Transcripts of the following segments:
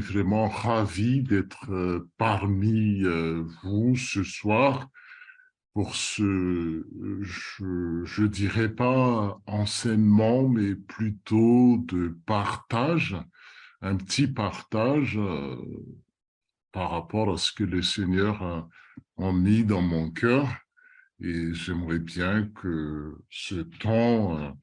suis vraiment ravi d'être parmi vous ce soir pour je dirais pas enseignement, mais plutôt de partage, un petit partage par rapport à ce que le Seigneur a mis dans mon cœur. Et j'aimerais bien que ce temps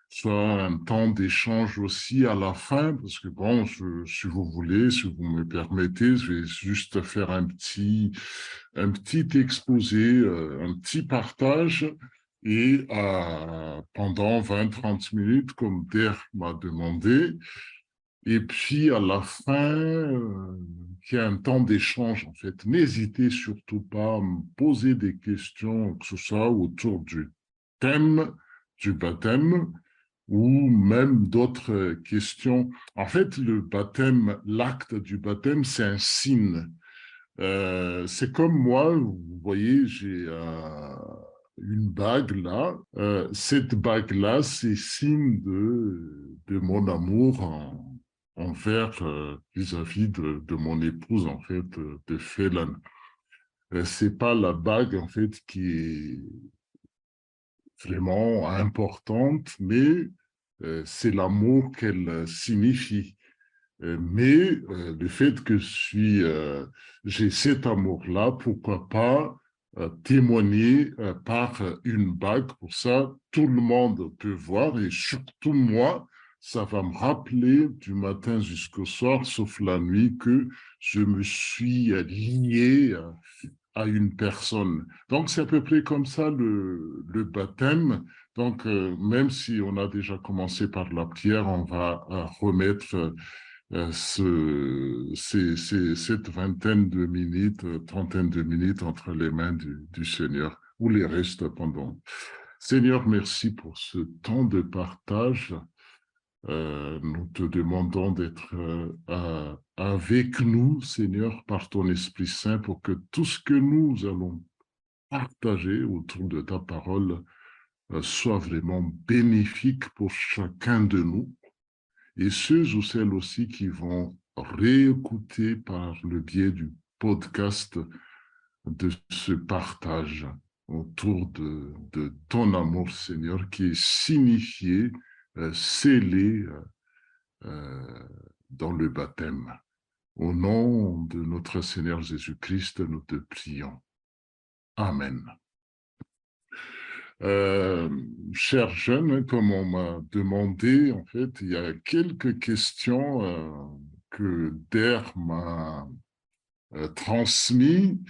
soit un temps d'échange aussi à la fin, parce que bon, si vous voulez, si vous me permettez, je vais juste faire un petit exposé, un petit partage, et pendant 20-30 minutes, comme Der m'a demandé, et puis à la fin, qu'il y ait un temps d'échange, en fait. N'hésitez surtout pas à me poser des questions, que ce soit autour du thème du baptême, ou même d'autres questions. En fait, le baptême, l'acte du baptême, c'est un signe. C'est comme moi, vous voyez, j'ai une bague là. Cette bague-là, c'est signe de mon amour envers, vis-à-vis de mon épouse, en fait, de Phelan. C'est pas la bague, en fait, qui est vraiment importante, mais c'est l'amour qu'elle signifie. Mais le fait que j'ai cet amour-là, pourquoi pas témoigner par une bague. Pour ça, tout le monde peut voir et surtout moi, ça va me rappeler du matin jusqu'au soir, sauf la nuit, que je me suis lié à une personne. Donc, c'est à peu près comme ça le baptême. Donc, même si on a déjà commencé par la prière, on va remettre cette vingtaine de minutes, trentaine de minutes entre les mains du Seigneur, ou les restes pendant. Seigneur, merci pour ce temps de partage. Nous te demandons d'être avec nous, Seigneur, par ton Esprit Saint, pour que tout ce que nous allons partager autour de ta parole soit vraiment bénéfique pour chacun de nous. Et ceux ou celles aussi qui vont réécouter par le biais du podcast de ce partage autour de ton amour, Seigneur, qui est signifié, scellé dans le baptême. Au nom de notre Seigneur Jésus-Christ, nous te prions. Amen. Chers jeunes, comme on m'a demandé, en fait, il y a quelques questions que Der m'a transmis.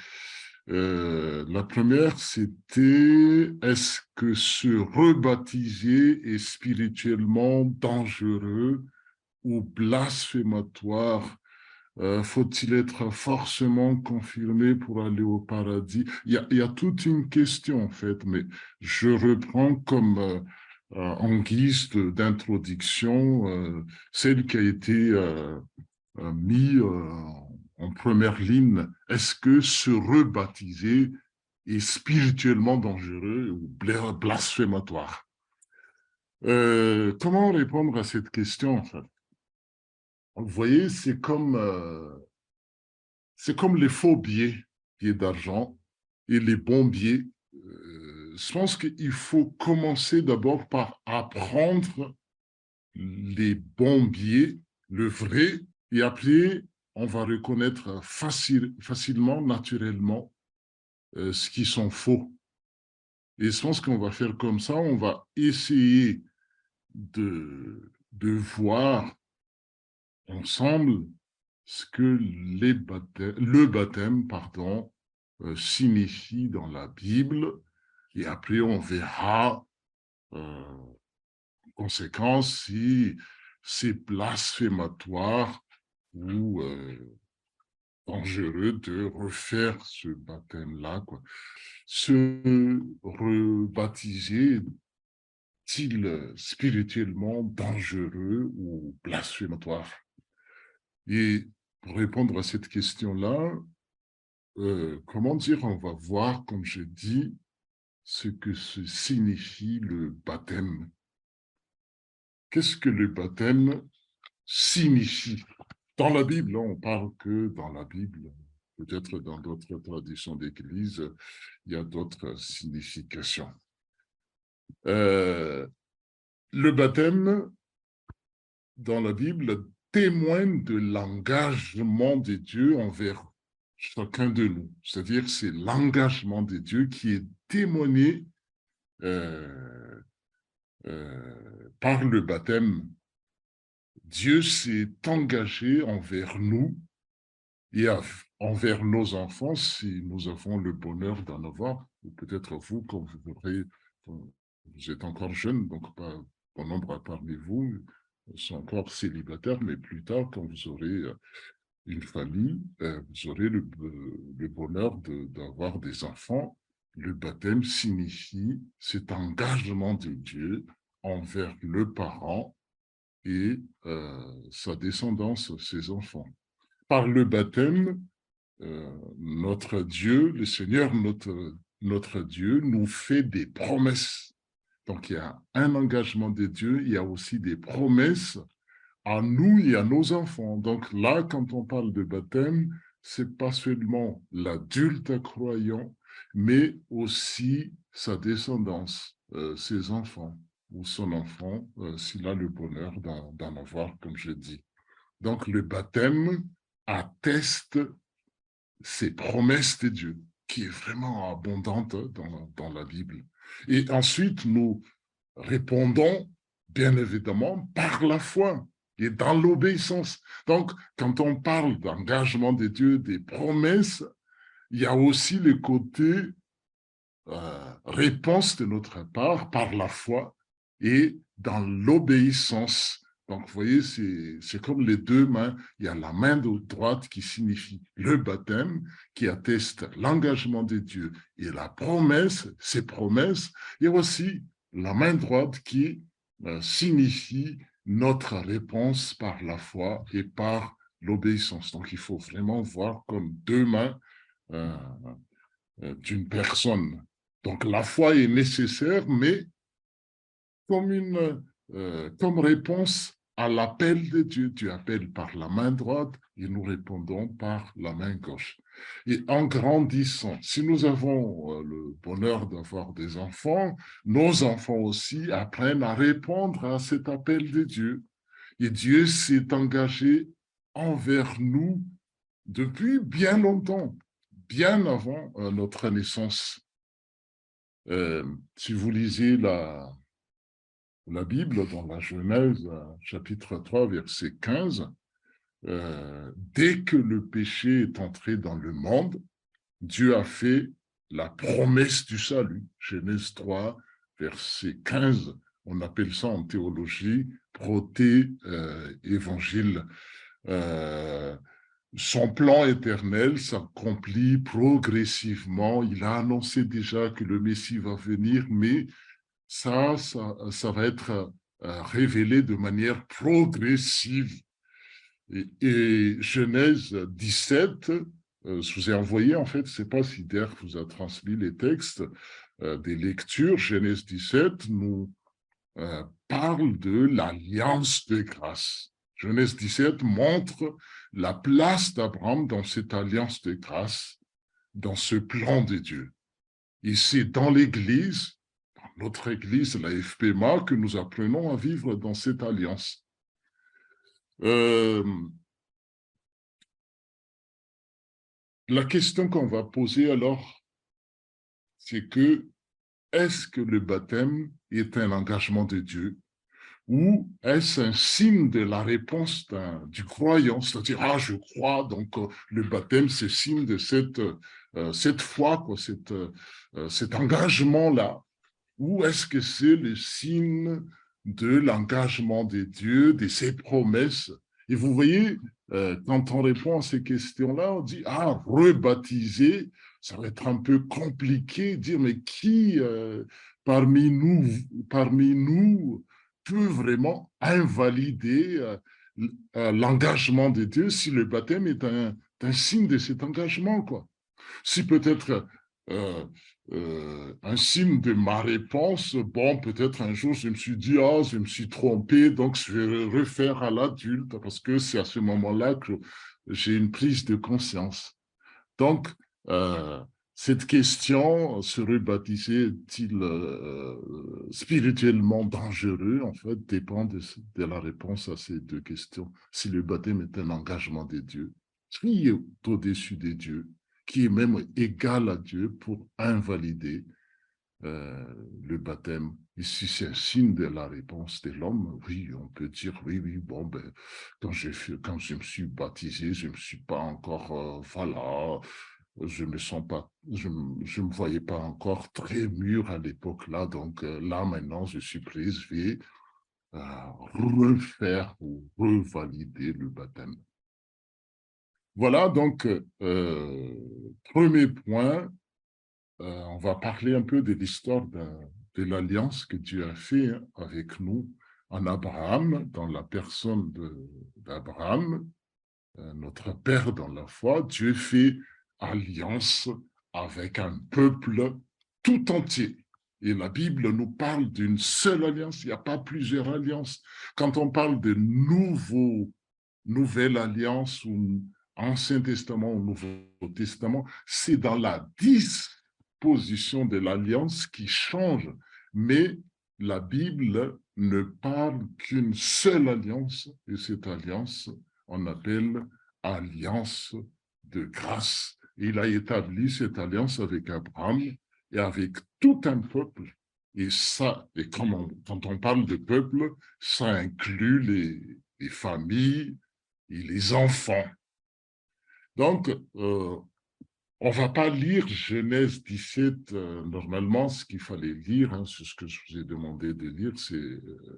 La première, c'était: est-ce que se rebaptiser est spirituellement dangereux ou blasphématoire? Faut-il être forcément confirmé pour aller au paradis? Il y a toute une question, en fait, mais je reprends comme en guise d'introduction celle qui a été mise en première ligne. Est-ce que se rebaptiser est spirituellement dangereux ou blasphématoire? Comment répondre à cette question, en fait? Vous voyez, c'est comme les faux billets d'argent et les bons billets. Je pense qu'il faut commencer d'abord par apprendre les bons billets, le vrai, et après, on va reconnaître facilement, naturellement, ce qui sont faux. Et je pense qu'on va faire comme ça, on va essayer de voir ensemble ce que le baptême, pardon, signifie dans la Bible, et après on verra en conséquence si c'est blasphématoire ou dangereux de refaire ce baptême-là, quoi. Se rebaptiser est-il spirituellement dangereux ou blasphématoire? Et pour répondre à cette question-là, comment dire, on va voir, comme je dis, ce que signifie le baptême. Qu'est-ce que le baptême signifie? Dans la Bible, on parle que dans la Bible. Peut-être dans d'autres traditions d'Église, il y a d'autres significations. Le baptême, dans la Bible, témoigne de l'engagement de Dieu envers chacun de nous. C'est-à-dire, c'est l'engagement de Dieu qui est témoigné par le baptême. Dieu s'est engagé envers nous et envers nos enfants, si nous avons le bonheur d'en avoir, ou peut-être vous, vous êtes encore jeune, donc pas bon nombre parmi vous sont encore célibataires, mais plus tard, quand vous aurez une famille, vous aurez le bonheur d'avoir des enfants. Le baptême signifie cet engagement de Dieu envers le parent et sa descendance, ses enfants. Par le baptême, notre Dieu, le Seigneur, notre Dieu, nous fait des promesses. Donc, il y a un engagement de Dieu, il y a aussi des promesses à nous et à nos enfants. Donc là, quand on parle de baptême, c'est pas seulement l'adulte croyant, mais aussi sa descendance, ses enfants ou son enfant, s'il a le bonheur d'en avoir, comme je dis. Donc le baptême atteste ces promesses de Dieu, qui est vraiment abondante dans la Bible. Et ensuite, nous répondons, bien évidemment, par la foi et dans l'obéissance. Donc, quand on parle d'engagement de Dieu, des promesses, il y a aussi le côté réponse de notre part par la foi et dans l'obéissance. Donc, vous voyez, c'est comme les deux mains. Il y a la main droite qui signifie le baptême, qui atteste l'engagement de Dieu et la promesse, ses promesses, et aussi la main droite qui signifie notre réponse par la foi et par l'obéissance. Donc, il faut vraiment voir comme deux mains d'une personne. Donc, la foi est nécessaire, mais comme réponse à l'appel de Dieu. Dieu appelle par la main droite et nous répondons par la main gauche. Et en grandissant, si nous avons le bonheur d'avoir des enfants, nos enfants aussi apprennent à répondre à cet appel de Dieu. Et Dieu s'est engagé envers nous depuis bien longtemps, bien avant notre naissance. Si vous lisez la Bible dans la Genèse, chapitre 3, verset 15, dès que le péché est entré dans le monde, Dieu a fait la promesse du salut. Genèse 3, verset 15, on appelle ça en théologie proté-évangile. Son plan éternel s'accomplit progressivement. Il a annoncé déjà que le Messie va venir, mais ça va être révélé de manière progressive. Et Genèse 17, je vous ai envoyé, en fait, je ne sais pas si Der vous a transmis les textes des lectures. Genèse 17 nous parle de l'alliance de grâce. Genèse 17 montre la place d'Abraham dans cette alliance de grâce, dans ce plan de Dieu. Et c'est dans l'Église, dans notre Église, la FPMA, que nous apprenons à vivre dans cette alliance. La question qu'on va poser alors, c'est que est-ce que le baptême est un engagement de Dieu ou est-ce un signe de la réponse du croyant, c'est-à-dire, ah, je crois, donc le baptême, c'est signe de cette foi, quoi, cet engagement-là, ou est-ce que c'est le signe de l'engagement de Dieu, de ses promesses? Et vous voyez, quand on répond à ces questions-là, on dit, ah, rebaptiser, ça va être un peu compliqué, dire, mais qui parmi nous peut vraiment invalider l'engagement de Dieu si le baptême est un signe de cet engagement, quoi. Si peut-être un signe de ma réponse. Bon, peut-être un jour, je me suis dit, oh, je me suis trompé, donc je vais refaire à l'adulte, parce que c'est à ce moment-là que j'ai une prise de conscience. Donc, cette question, serait baptisé-t-il spirituellement dangereux, en fait, dépend de la réponse à ces deux questions. Si le baptême est un engagement de Dieu, qui est au-dessus des dieux, qui est même égal à Dieu pour invalider le baptême. Ici, c'est un signe de la réponse de l'homme. Oui, on peut dire, oui, oui, bon, ben, quand je me suis baptisé, je ne me suis pas encore, voilà, je me sens pas, je me voyais pas encore très mûr à l'époque là, donc là, maintenant, je suis prêt, je vais refaire ou revalider le baptême. Voilà, donc, premier point, on va parler un peu de l'histoire de l'alliance que Dieu a fait avec nous en Abraham, dans la personne d'Abraham, notre père dans la foi. Dieu fait alliance avec un peuple tout entier. Et la Bible nous parle d'une seule alliance, il n'y a pas plusieurs alliances. Quand on parle de nouvelle alliance ou Ancien Testament ou Nouveau Testament, c'est dans la disposition de l'alliance qui change. Mais la Bible ne parle qu'une seule alliance, et cette alliance, on appelle alliance de grâce. Il a établi cette alliance avec Abraham et avec tout un peuple. Et ça, et quand on parle de peuple, ça inclut les familles, et les enfants. Donc, on ne va pas lire Genèse 17, normalement, ce qu'il fallait lire, hein, c'est ce que je vous ai demandé de lire, c'est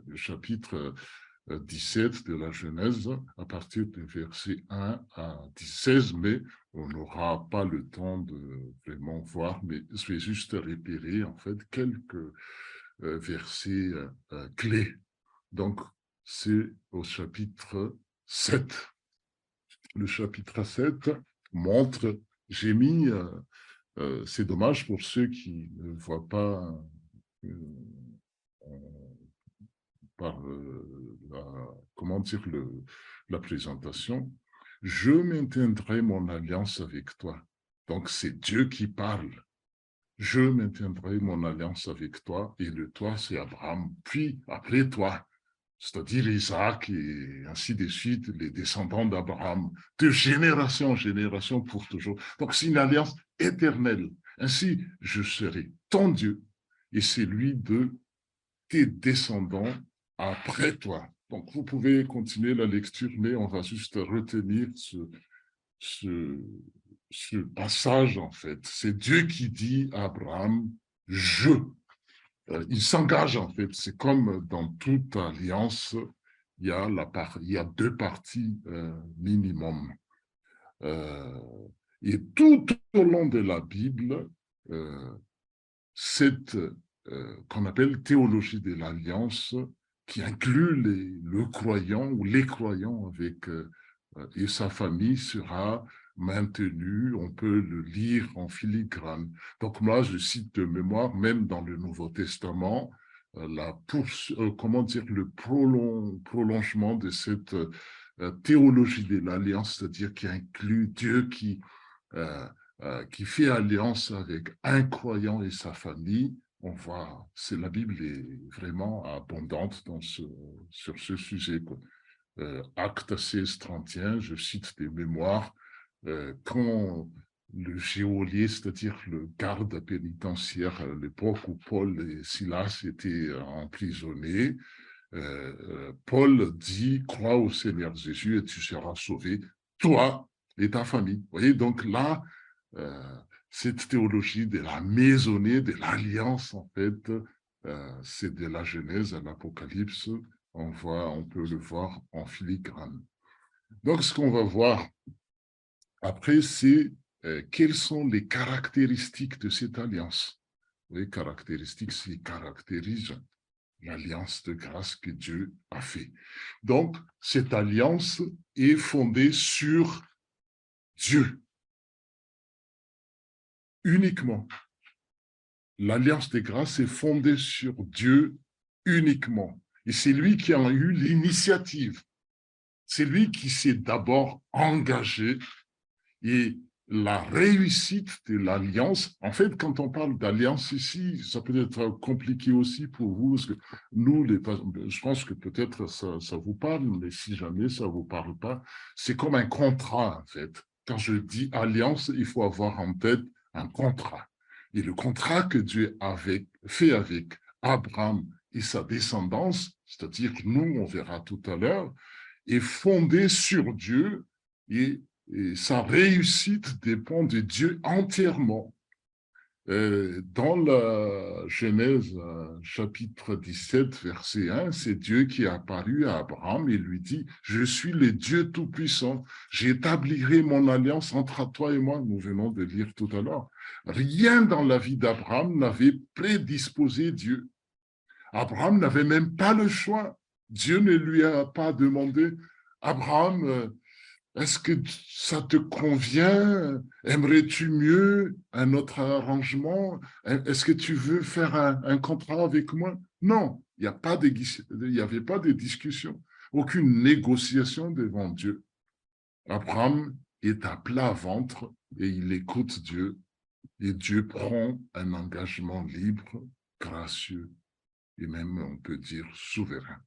le chapitre 17 de la Genèse, à partir du verset 1 à 16, mais on n'aura pas le temps de vraiment voir, mais je vais juste repérer, en fait, quelques versets clés. Donc, c'est au chapitre 7. Le chapitre 7 montre, j'ai mis, c'est dommage pour ceux qui ne voient pas par comment dire la présentation, je maintiendrai mon alliance avec toi. Donc, c'est Dieu qui parle. Je maintiendrai mon alliance avec toi, et le toi, c'est Abraham. Puis, après toi, c'est-à-dire Isaac et ainsi de suite, les descendants d'Abraham, de génération en génération pour toujours. Donc, c'est une alliance éternelle. Ainsi, je serai ton Dieu et celui de tes descendants après toi. Donc, vous pouvez continuer la lecture, mais on va juste retenir ce, ce passage, en fait. C'est Dieu qui dit à Abraham, je. Il s'engage, en fait. C'est comme dans toute alliance, il y a deux parties minimum. Et tout au long de la Bible, cette qu'on appelle théologie de l'alliance, qui inclut le croyant ou les croyants avec et sa famille sera maintenue. On peut le lire en filigrane. Donc moi, je cite de mémoire, même dans le Nouveau Testament, comment dire, le prolongement de cette théologie de l'alliance, c'est-à-dire qui inclut Dieu qui fait alliance avec un croyant et sa famille. On voit, la Bible est vraiment abondante sur ce sujet. Acte 16, 31, je cite des mémoires, quand le geôlier, c'est-à-dire le garde pénitentiaire, à l'époque où Paul et Silas étaient emprisonnés, Paul dit, crois au Seigneur Jésus et tu seras sauvé, toi et ta famille. Vous voyez, donc là, cette théologie de la maisonnée, de l'alliance, en fait, c'est de la Genèse à l'Apocalypse. On peut le voir en filigrane. Donc, ce qu'on va voir après, c'est quelles sont les caractéristiques de cette alliance. Les caractéristiques, qui caractérisent l'alliance de grâce que Dieu a fait. Donc, cette alliance est fondée sur Dieu. uniquement. L'alliance des grâces est fondée sur Dieu uniquement. Et c'est lui qui a eu l'initiative. C'est lui qui s'est d'abord engagé. Et la réussite de l'alliance, en fait, quand on parle d'alliance ici, ça peut être compliqué aussi pour vous, parce que nous, je pense que peut-être ça vous parle, mais si jamais ça ne vous parle pas, c'est comme un contrat, en fait. Quand je dis alliance, il faut avoir en tête un contrat. Et le contrat que Dieu avait fait avec Abraham et sa descendance, c'est-à-dire nous, on verra tout à l'heure, est fondé sur Dieu et sa réussite dépend de Dieu entièrement. Dans la Genèse, chapitre 17, verset 1, c'est Dieu qui est apparu à Abraham et lui dit « Je suis le Dieu Tout-Puissant, j'établirai mon alliance entre toi et moi. » Nous venons de lire tout à l'heure. Rien dans la vie d'Abraham n'avait prédisposé Dieu. Abraham n'avait même pas le choix. Dieu ne lui a pas demandé « Abraham, est-ce que ça te convient? Aimerais-tu mieux un autre arrangement? Est-ce que tu veux faire un contrat avec moi? » Non, il n'y avait pas de discussion, aucune négociation devant Dieu. Abraham est à plat ventre et il écoute Dieu. Et Dieu prend un engagement libre, gracieux et même, on peut dire, souverain.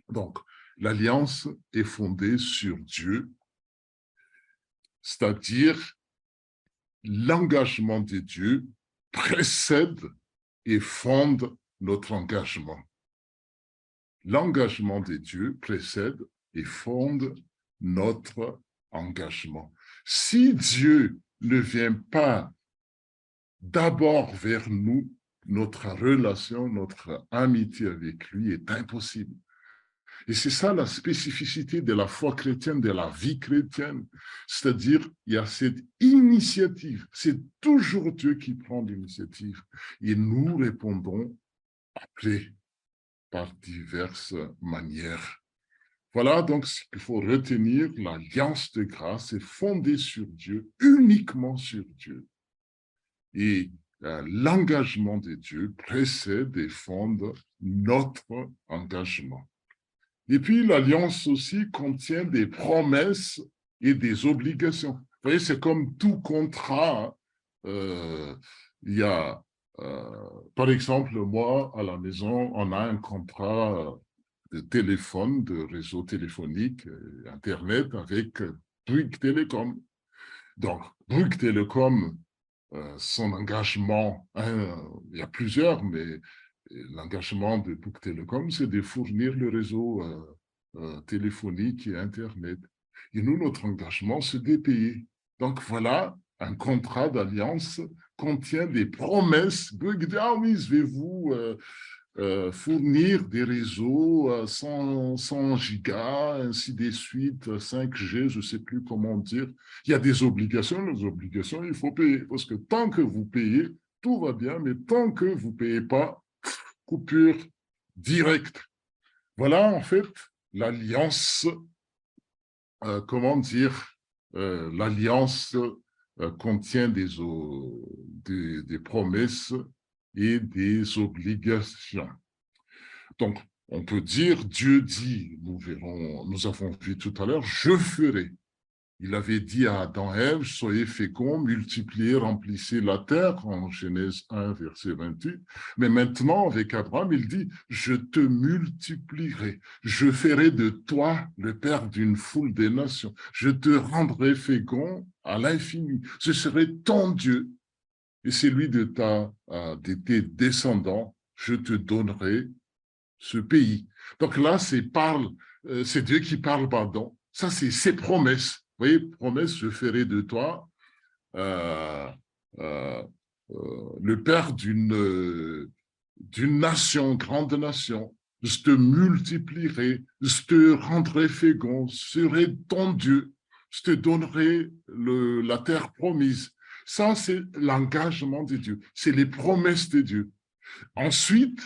Donc, l'alliance est fondée sur Dieu, c'est-à-dire l'engagement de Dieu précède et fonde notre engagement. L'engagement de Dieu précède et fonde notre engagement. Si Dieu ne vient pas d'abord vers nous, notre relation, notre amitié avec lui est impossible. Et c'est ça la spécificité de la foi chrétienne, de la vie chrétienne. C'est-à-dire, il y a cette initiative. C'est toujours Dieu qui prend l'initiative. Et nous répondons après par diverses manières. Voilà donc ce qu'il faut retenir. L'alliance de grâce est fondée sur Dieu, uniquement sur Dieu. Et l'engagement de Dieu précède et fonde notre engagement. Et puis, l'alliance aussi contient des promesses et des obligations. Vous voyez, c'est comme tout contrat. Il y a, par exemple, moi, à la maison, on a un contrat de téléphone, de réseau téléphonique, Internet avec Bouygues Télécom. Donc, Bouygues Télécom, son engagement, il y a plusieurs, mais l'engagement de Bouygues Télécom, c'est de fournir le réseau téléphonique et Internet. Et nous, notre engagement, c'est de payer. Donc voilà, un contrat d'alliance contient des promesses. Bouygues dit, ah oui, je vais vous fournir des réseaux 100 gigas, ainsi de suite, 5G, je ne sais plus comment dire. Il y a des obligations, les obligations, il faut payer. Parce que tant que vous payez, tout va bien, mais tant que vous ne payez pas, coupure directe. Voilà, en fait, l'alliance, comment dire, l'alliance contient des promesses et des obligations. Donc, on peut dire, Dieu dit, nous avons vu tout à l'heure, je ferai. Il avait dit à Adam et Ève, soyez féconds, multipliez, remplissez la terre, en Genèse 1, verset 28. Mais maintenant, avec Abraham, il dit, je te multiplierai, je ferai de toi le père d'une foule des nations, je te rendrai fécond à l'infini, ce serait ton Dieu, et celui de tes descendants, je te donnerai ce pays. Donc là, c'est Dieu qui parle, pardon. Ça, c'est ses promesses. Vous voyez, promesse, je ferai de toi le père d'une nation, grande nation. Je te multiplierai, je te rendrai fécond, je serai ton Dieu, je te donnerai la terre promise. Ça, c'est l'engagement de Dieu, c'est les promesses de Dieu. Ensuite,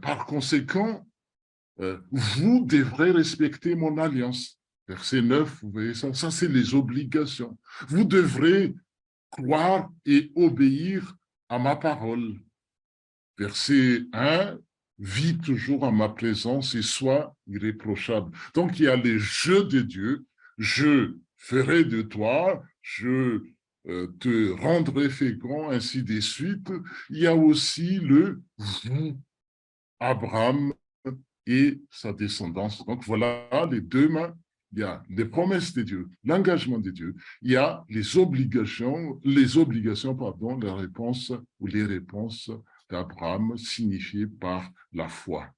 par conséquent, vous devrez respecter mon alliance. Verset 9, vous voyez ça, ça c'est les obligations. Vous devrez croire et obéir à ma parole. Verset 1, vis toujours en ma présence et sois irréprochable. Donc, il y a les jeux de Dieu. Je ferai de toi, je te rendrai fécond, ainsi de suite. Il y a aussi le vous, Abraham et sa descendance. Donc, voilà les deux mains. Il y a les promesses de Dieu, l'engagement de Dieu. Il y a les obligations, pardon, les réponses ou les réponses d'Abraham signifiées par la foi.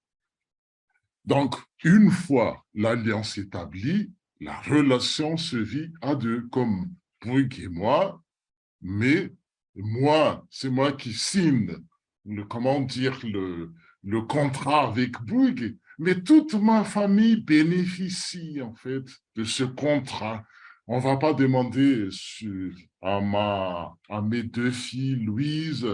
Donc, une fois l'alliance établie, la relation se vit à deux, comme Bouygues et moi, mais moi, c'est moi qui signe le contrat avec Bouygues, mais toute ma famille bénéficie en fait de ce contrat. On ne va pas demander à mes deux filles, Louise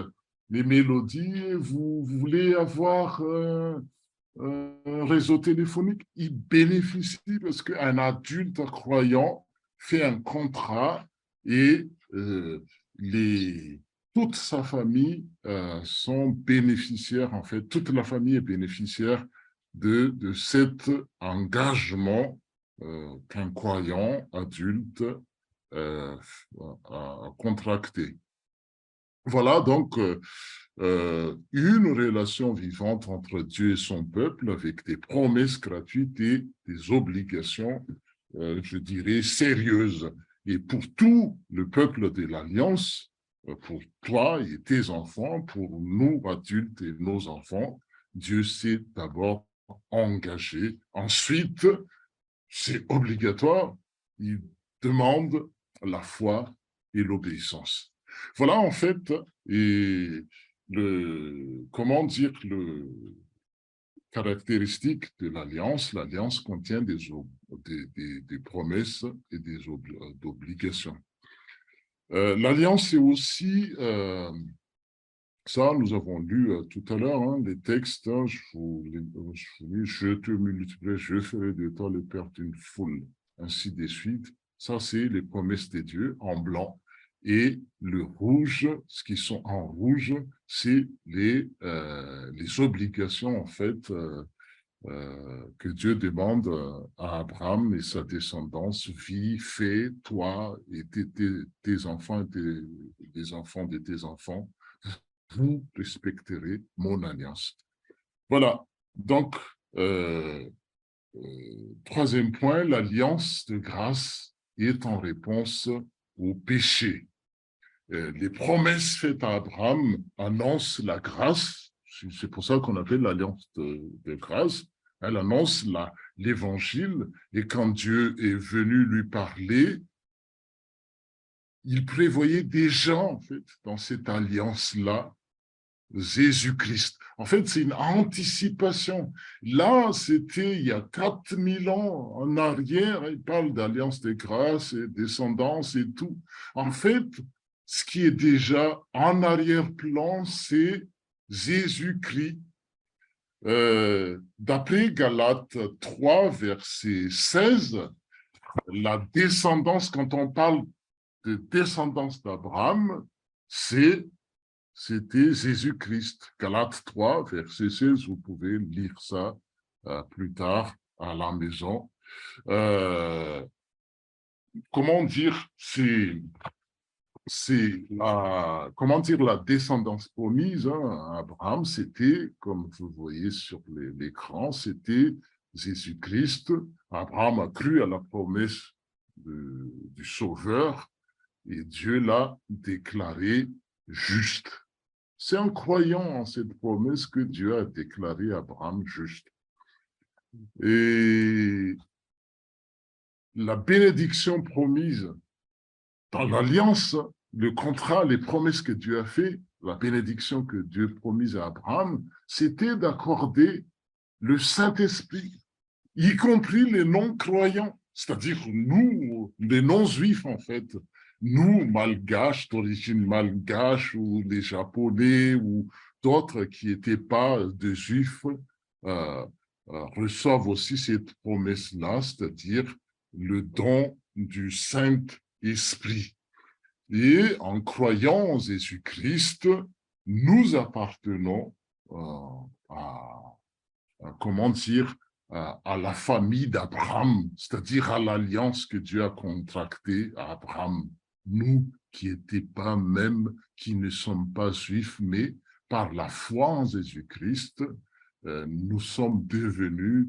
et Mélodie, vous voulez avoir un réseau téléphonique? Ils bénéficient parce qu'un adulte croyant fait un contrat et les, toute sa famille sont bénéficiaires, en fait, toute la famille est bénéficiaire de cet engagement qu'un croyant adulte a contracté. Voilà donc une relation vivante entre Dieu et son peuple avec des promesses gratuites et des obligations, je dirais, sérieuses. Et pour tout le peuple de l'Alliance, pour toi et tes enfants, pour nous adultes et nos enfants, Dieu s'est d'abord engagé. Ensuite, c'est obligatoire. Il demande la foi et l'obéissance. Voilà en fait et comment dire le caractéristique de l'alliance. L'alliance contient des promesses et des obligations. L'alliance est aussi ça, nous avons lu tout à l'heure hein, les textes. Hein, je te multiplierai, je ferai de toi le père d'une foule, ainsi de suite. Ça, c'est les promesses de Dieu en blanc. Et le rouge, ce qui sont en rouge, c'est les obligations, en fait, que Dieu demande à Abraham et sa descendance. Vis, fais, toi et tes enfants et des enfants de tes enfants, vous respecterez mon alliance. Voilà. Donc, troisième point, l'alliance de grâce est en réponse au péché. Les promesses faites à Abraham annoncent la grâce. C'est pour ça qu'on appelle l'alliance de grâce. Elle annonce l'évangile. Et quand Dieu est venu lui parler, il prévoyait déjà, en fait, dans cette alliance-là, Jésus-Christ. En fait, c'est une anticipation. Là, c'était il y a 4000 ans en arrière, il parle d'alliance de grâce et descendance et tout. En fait, ce qui est déjà en arrière-plan, c'est Jésus-Christ. D'après Galates 3, verset 16, la descendance, quand on parle de descendance d'Abraham, c'était Jésus-Christ. Galates 3, verset 16, vous pouvez lire ça plus tard à la maison. Comment dire, la descendance promise à Abraham, c'était, comme vous voyez sur l'écran, c'était Jésus-Christ. Abraham a cru à la promesse du Sauveur et Dieu l'a déclaré juste. C'est en croyant en cette promesse que Dieu a déclaré Abraham juste. Et la bénédiction promise dans l'alliance, le contrat, les promesses que Dieu a fait, la bénédiction que Dieu promise à Abraham, c'était d'accorder le Saint-Esprit, y compris les non-croyants, c'est-à-dire nous, les non-juifs en fait, nous, malgaches, d'origine malgache, ou les japonais, ou d'autres qui n'étaient pas des juifs, reçoivent aussi cette promesse-là, c'est-à-dire le don du Saint-Esprit. Et en croyant en Jésus-Christ, nous appartenons comment dire, à la famille d'Abraham, c'est-à-dire à l'alliance que Dieu a contractée à Abraham. Nous qui n'étions pas même, qui ne sommes pas juifs, mais par la foi en Jésus-Christ, nous sommes devenus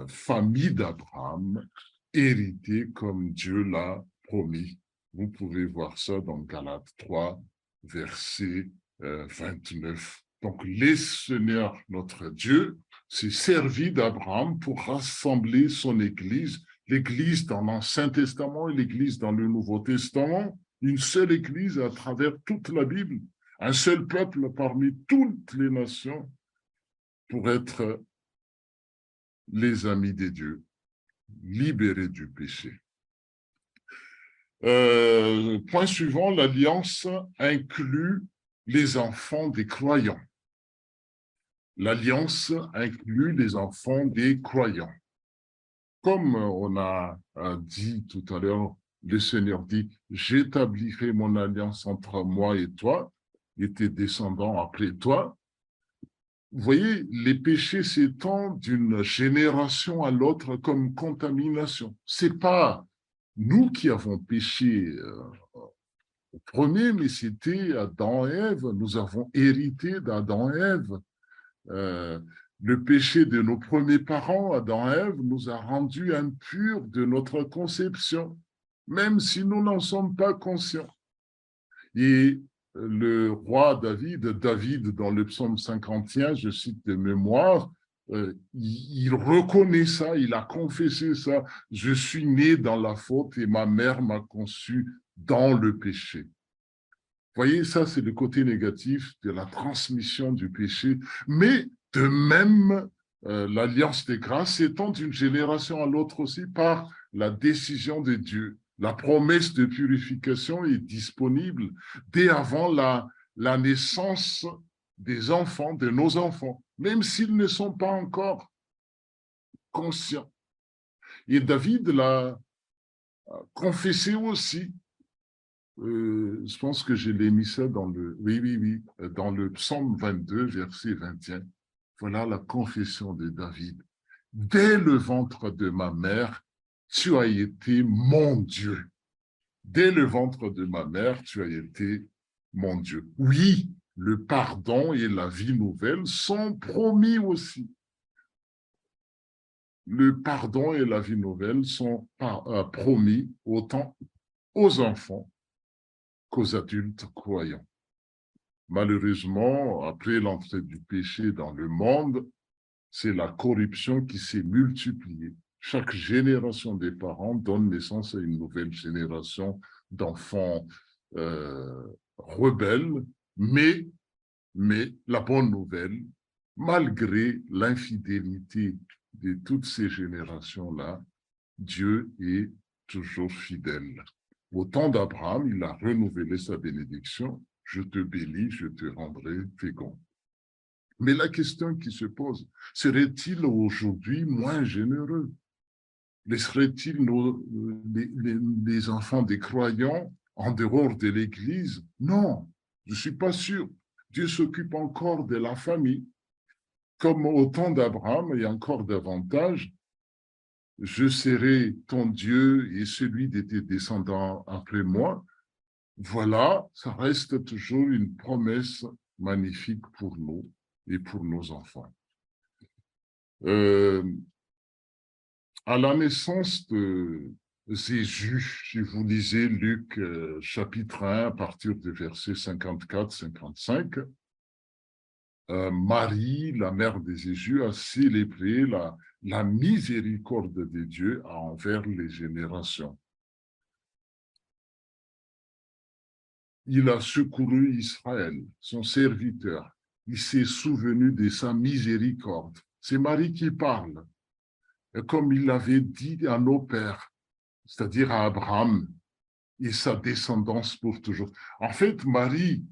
famille d'Abraham, hérités comme Dieu l'a promis. Vous pouvez voir ça dans Galates 3, verset 29. Donc, le Seigneur, notre Dieu, s'est servi d'Abraham pour rassembler son Église, l'Église dans l'Ancien Testament et l'Église dans le Nouveau Testament, une seule Église à travers toute la Bible, un seul peuple parmi toutes les nations pour être les amis de Dieu, libérés du péché. Point suivant, l'alliance inclut les enfants des croyants. L'alliance inclut les enfants des croyants. Comme on a dit tout à l'heure, le Seigneur dit, j'établirai mon alliance entre moi et toi, et tes descendants après toi. Vous voyez, les péchés s'étendent d'une génération à l'autre comme contamination. C'est pas nous qui avons péché au premier, mais c'était Adam et Ève. Nous avons hérité d'Adam et Ève. Le péché de nos premiers parents, Adam et Ève, nous a rendus impurs de notre conception, même si nous n'en sommes pas conscients. Et le roi David dans le psaume 51, je cite de mémoire, il reconnaît ça, il a confessé ça. Je suis né dans la faute et ma mère m'a conçu dans le péché. Vous voyez, ça, c'est le côté négatif de la transmission du péché. Mais de même, l'alliance des grâces s'étend d'une génération à l'autre aussi par la décision de Dieu. La promesse de purification est disponible dès avant la naissance des enfants, de nos enfants, même s'ils ne sont pas encore conscients. Et David l'a confessé aussi. Je pense que je l'ai mis ça dans dans le psaume 22, verset 21. Voilà la confession de David. Dès le ventre de ma mère, tu as été mon Dieu. Dès le ventre de ma mère, tu as été mon Dieu. Oui, le pardon et la vie nouvelle sont promis aussi. Le pardon et la vie nouvelle sont promis autant aux enfants qu'aux adultes croyants. Malheureusement, après l'entrée du péché dans le monde, c'est la corruption qui s'est multipliée. Chaque génération des parents donne naissance à une nouvelle génération d'enfants rebelles, mais la bonne nouvelle, malgré l'infidélité de toutes ces générations-là, Dieu est toujours fidèle. Au temps d'Abraham, il a renouvelé sa bénédiction. Je te bénis, je te rendrai fécond. Mais la question qui se pose, serait-il aujourd'hui moins généreux? Laisserait-il les enfants des croyants en dehors de l'Église? Non, je ne suis pas sûr. Dieu s'occupe encore de la famille. Comme au temps d'Abraham, et encore davantage, je serai ton Dieu et celui de tes descendants après moi. Voilà, ça reste toujours une promesse magnifique pour nous et pour nos enfants. À la naissance de Jésus, si vous lisez Luc chapitre 1 à partir du verset 54-55, Marie, la mère de Jésus, a célébré la miséricorde de Dieu envers les générations. Il a secouru Israël, son serviteur. Il s'est souvenu de sa miséricorde. C'est Marie qui parle. Et comme il l'avait dit à nos pères, c'est-à-dire à Abraham et sa descendance pour toujours. En fait, Marie,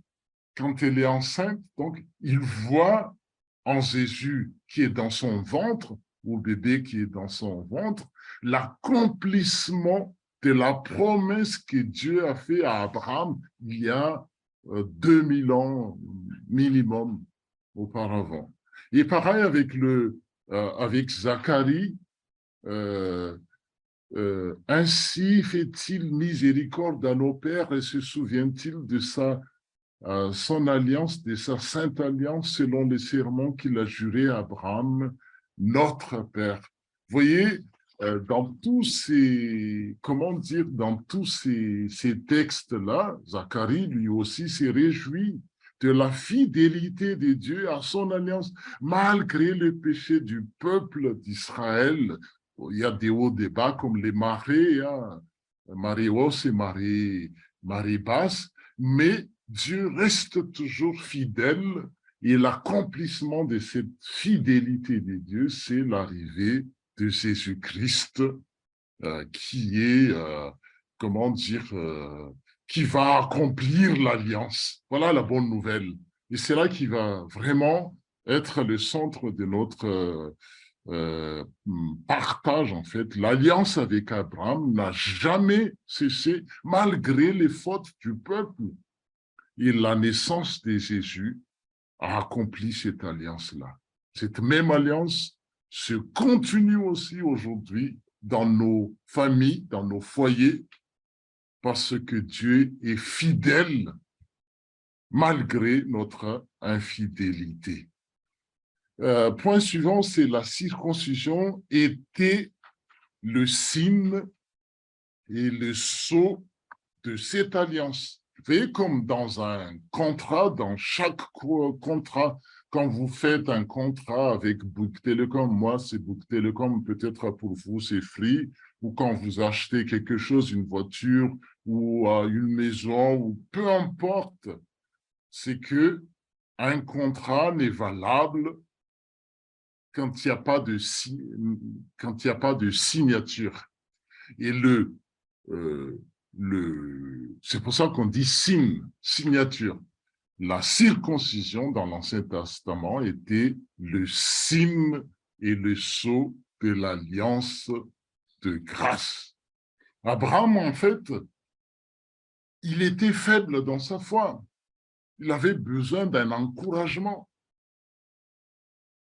quand elle est enceinte, donc, il voit en Jésus qui est dans son ventre, ou bébé qui est dans son ventre, l'accomplissement de la promesse que Dieu a faite à Abraham il y a 2000 ans minimum auparavant. Et pareil avec Zacharie, ainsi fait-il miséricorde à nos pères et se souvient-il de son alliance, de sa sainte alliance selon les serments qu'il a jurés à Abraham, notre père. Vous voyez, dans tous ces textes-là, Zacharie, lui aussi, s'est réjoui de la fidélité de Dieu à son alliance, malgré le péché du peuple d'Israël. Il y a des hauts débats comme les marées, hein, marée haute et marée basse, mais Dieu reste toujours fidèle et l'accomplissement de cette fidélité de Dieu, c'est l'arrivée de Jésus-Christ qui est, qui va accomplir l'alliance. Voilà la bonne nouvelle. Et c'est là qui va vraiment être le centre de notre partage, en fait. L'alliance avec Abraham n'a jamais cessé, malgré les fautes du peuple. Et la naissance de Jésus a accompli cette alliance-là. Cette même alliance se continue aussi aujourd'hui dans nos familles, dans nos foyers, parce que Dieu est fidèle malgré notre infidélité. Point suivant, c'est la circoncision était le signe et le sceau de cette alliance. Vous voyez, comme dans un contrat, dans chaque contrat, quand vous faites un contrat avec Bouygues Télécom, moi c'est Bouygues Télécom, peut-être pour vous c'est Free, ou quand vous achetez quelque chose, une voiture ou une maison, ou peu importe, c'est que un contrat n'est valable quand il n'y a pas de signature. Et c'est pour ça qu'on dit signe, signature. La circoncision dans l'Ancien Testament était le signe et le sceau de l'alliance de grâce. Abraham, en fait, il était faible dans sa foi. Il avait besoin d'un encouragement.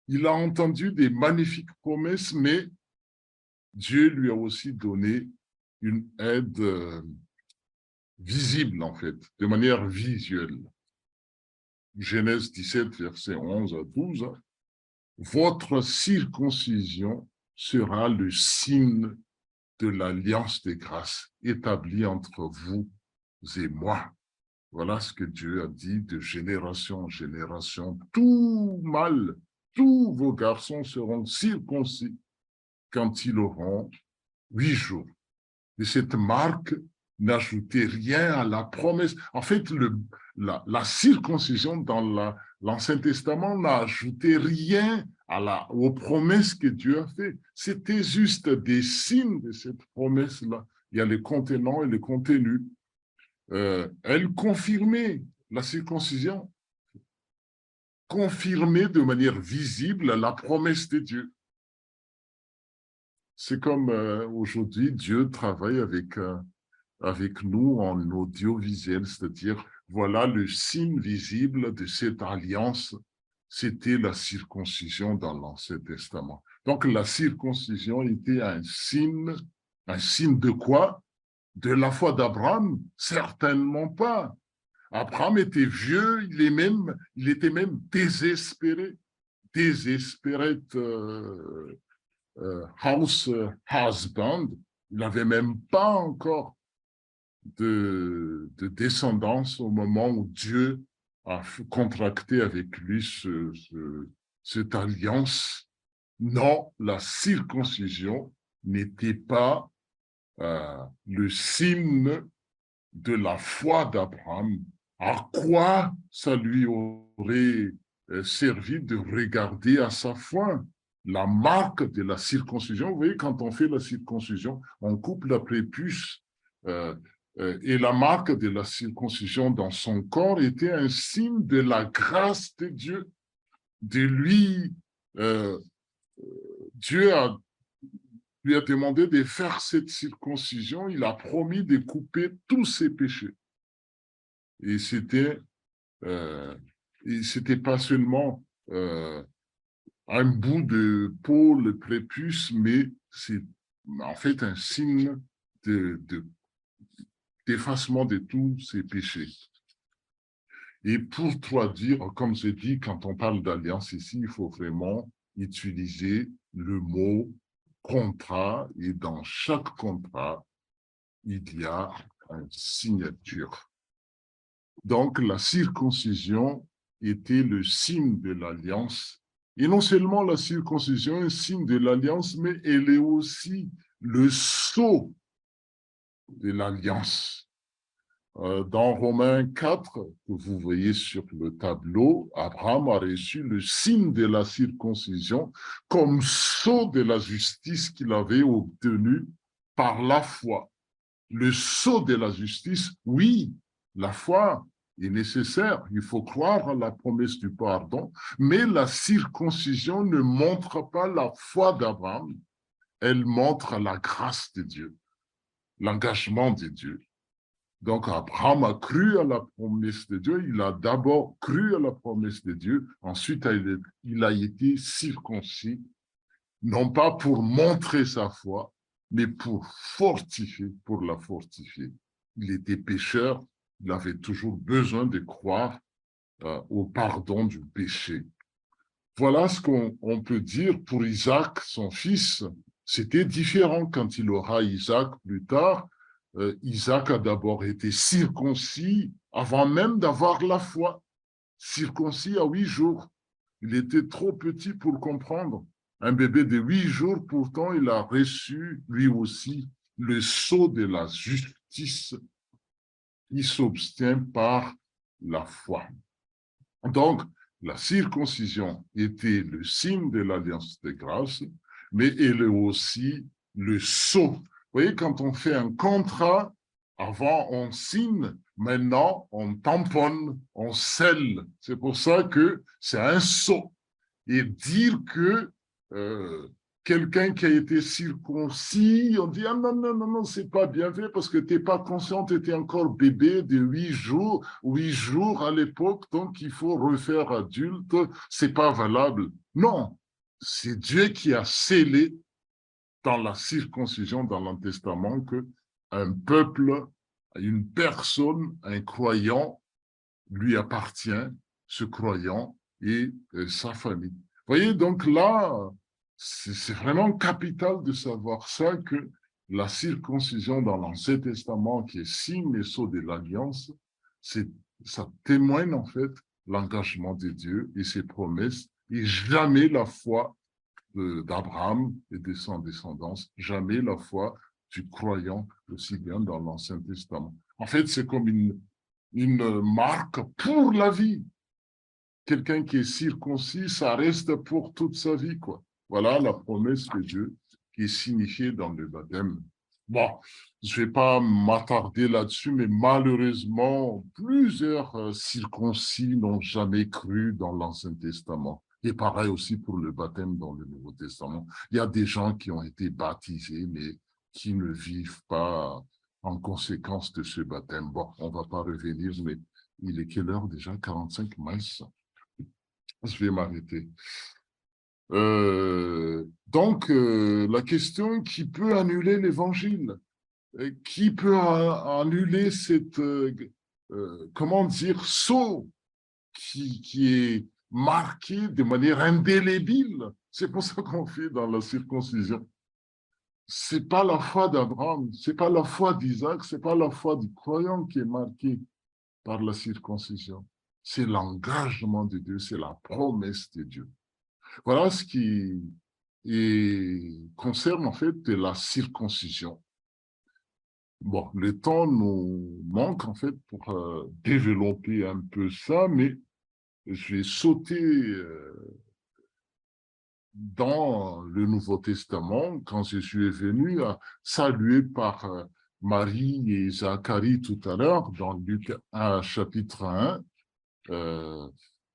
Il a entendu des magnifiques promesses, mais Dieu lui a aussi donné une aide visible, en fait, de manière visuelle. Genèse 17, versets 11 à 12. Votre circoncision sera le signe de l'alliance des grâces établie entre vous et moi. Voilà ce que Dieu a dit de génération en génération. Tout mâle, tous vos garçons seront circoncis quand ils auront 8 jours. Et cette marque n'ajoutait rien à la promesse. En fait, la circoncision dans l'Ancien Testament n'a ajouté rien aux promesses que Dieu a faites. C'était juste des signes de cette promesse-là. Il y a les contenants et les contenus. Elle confirmait la circoncision, confirmait de manière visible la promesse de Dieu. C'est comme aujourd'hui, Dieu travaille avec nous en audiovisuel, c'est-à-dire, voilà le signe visible de cette alliance, c'était la circoncision dans l'Ancien Testament. Donc, la circoncision était un signe de quoi? De la foi d'Abraham? Certainement pas. Abraham était vieux, il était même désespéré, house husband, il n'avait même pas encore de descendance au moment où Dieu a contracté avec lui cette alliance. Non, la circoncision n'était pas le signe de la foi d'Abraham. À quoi ça lui aurait servi de regarder à sa foi? La marque de la circoncision, vous voyez, quand on fait la circoncision, on coupe la prépuce et la marque de la circoncision dans son corps était un signe de la grâce de Dieu. De lui, Dieu a lui a demandé de faire cette circoncision, il a promis de couper tous ses péchés. Et euh, c'était pas seulement un bout de peau, le prépuce, mais c'est en fait un signe d'effacement de tous ses péchés. Et pour traduire, comme je dis, quand on parle d'alliance ici, il faut vraiment utiliser le mot contrat, et dans chaque contrat, il y a une signature. Donc, la circoncision était le signe de l'alliance. Et non seulement la circoncision est un signe de l'alliance, mais elle est aussi le sceau de l'alliance. Dans Romains 4, que vous voyez sur le tableau, Abraham a reçu le signe de la circoncision comme sceau de la justice qu'il avait obtenu par la foi. Le sceau de la justice, oui, la foi est nécessaire, il faut croire à la promesse du pardon, mais la circoncision ne montre pas la foi d'Abraham, elle montre la grâce de Dieu, l'engagement de Dieu. Donc, Abraham a cru à la promesse de Dieu. Il a d'abord cru à la promesse de Dieu. Ensuite, il a été circoncis, non pas pour montrer sa foi, mais pour la fortifier. Il était pécheur. Il avait toujours besoin de croire au pardon du péché. Voilà ce qu'on peut dire pour Isaac, son fils. C'était différent quand il aura Isaac plus tard. Isaac a d'abord été circoncis avant même d'avoir la foi. Circoncis à 8 jours. Il était trop petit pour comprendre. Un bébé de 8 jours, pourtant, il a reçu lui aussi le sceau de la justice. Il s'obtient par la foi. Donc, la circoncision était le signe de l'alliance de grâce, mais elle est aussi le sceau. Vous voyez, quand on fait un contrat, avant on signe, maintenant on tamponne, on scelle. C'est pour ça que c'est un sceau. Et dire que quelqu'un qui a été circoncis, on dit, ah non, non, non, non, c'est pas bien fait parce que tu n'es pas conscient, tu étais encore bébé de 8 jours à l'époque, donc il faut refaire adulte, c'est pas valable. Non, c'est Dieu qui a scellé dans la circoncision, dans l'Ancien Testament, que un peuple, une personne, un croyant, lui appartient, ce croyant et sa famille. Vous voyez, donc là, c'est vraiment capital de savoir ça, que la circoncision dans l'Ancien Testament, qui est signe et sceau de l'Alliance, ça témoigne en fait l'engagement de Dieu et ses promesses, et jamais la foi d'Abraham et de son descendance, jamais la foi du croyant, aussi bien dans l'Ancien Testament. En fait, c'est comme une marque pour la vie. Quelqu'un qui est circoncis, ça reste pour toute sa vie, quoi. Voilà la promesse de Dieu qui est signifiée dans le baptême. Bon, je ne vais pas m'attarder là-dessus, mais malheureusement, plusieurs circoncis n'ont jamais cru dans l'Ancien Testament. Et pareil aussi pour le baptême dans le Nouveau Testament. Il y a des gens qui ont été baptisés, mais qui ne vivent pas en conséquence de ce baptême. Bon, on ne va pas revenir, mais il est quelle heure déjà? 45 mars. Je vais m'arrêter. Donc, la question qui peut annuler l'évangile, qui peut annuler cette, comment dire, sceau qui est marqué de manière indélébile. C'est pour ça qu'on fait dans la circoncision. C'est pas la foi d'Abraham, c'est pas la foi d'Isaac, c'est pas la foi du croyant qui est marquée par la circoncision. C'est l'engagement de Dieu, c'est la promesse de Dieu. Voilà ce qui concerne en fait de la circoncision. Bon, le temps nous manque en fait pour développer un peu ça, mais je vais sauter dans le Nouveau Testament quand Jésus est venu, salué par Marie et Zacharie tout à l'heure, dans Luc 1, chapitre 1.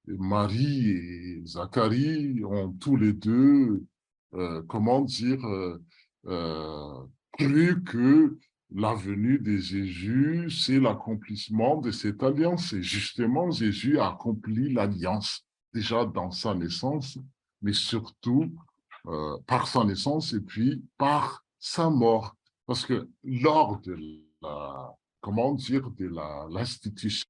Marie et Zacharie ont tous les deux, comment dire, cru que la venue de Jésus, c'est l'accomplissement de cette alliance. Et justement, Jésus a accompli l'alliance déjà dans sa naissance, mais surtout par sa naissance et puis par sa mort. Parce que lors de la, comment dire, de l'institution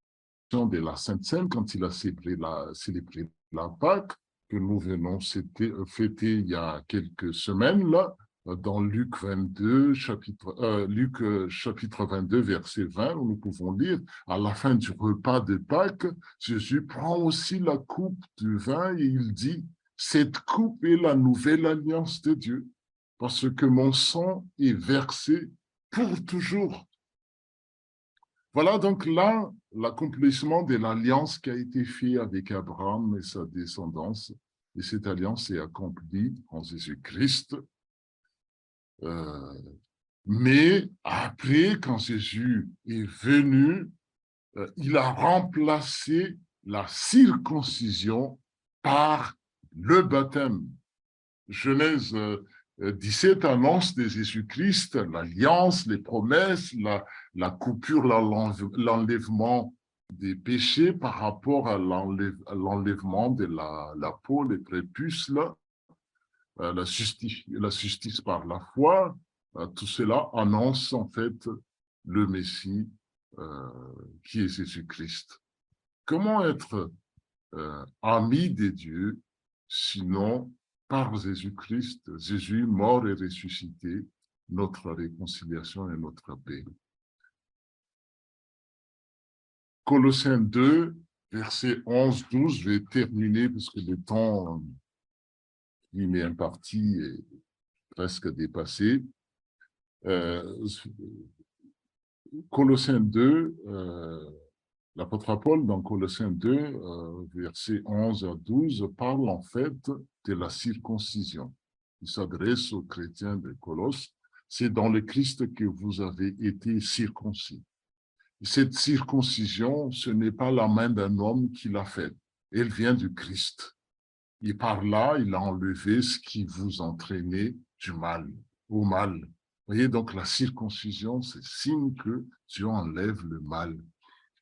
de la Sainte Seine, quand il a célébré la Pâque, que nous venons fêter il y a quelques semaines, là, dans Luc 22, chapitre 22, verset 20, où nous pouvons lire, à la fin du repas de Pâques, Jésus prend aussi la coupe du vin et il dit, cette coupe est la nouvelle alliance de Dieu, parce que mon sang est versé pour toujours. Voilà donc là l'accomplissement de l'alliance qui a été faite avec Abraham et sa descendance. Et cette alliance est accomplie en Jésus-Christ. Mais après, quand Jésus est venu, il a remplacé la circoncision par le baptême. Genèse 17 annonce de Jésus-Christ l'alliance, les promesses, la coupure, l'enlèvement des péchés par rapport à l'enlèvement de la peau, les prépuces, la justice par la foi. Tout cela annonce en fait le Messie qui est Jésus-Christ. Comment être ami de Dieu, sinon par Jésus-Christ, Jésus mort et ressuscité, notre réconciliation et notre paix. Colossiens 2, versets 11-12, je vais terminer parce que le temps qui m'est imparti est presque dépassé. Colossiens 2, l'apôtre Paul, dans Colossiens 2, versets 11 à 12, parle en fait de la circoncision. Il s'adresse aux chrétiens de Colosse. C'est dans le Christ que vous avez été circoncis. Cette circoncision, ce n'est pas la main d'un homme qui l'a faite. Elle vient du Christ. Et par là, il a enlevé ce qui vous entraînait du mal, au mal. Vous voyez, donc la circoncision, c'est signe que Dieu enlève le mal.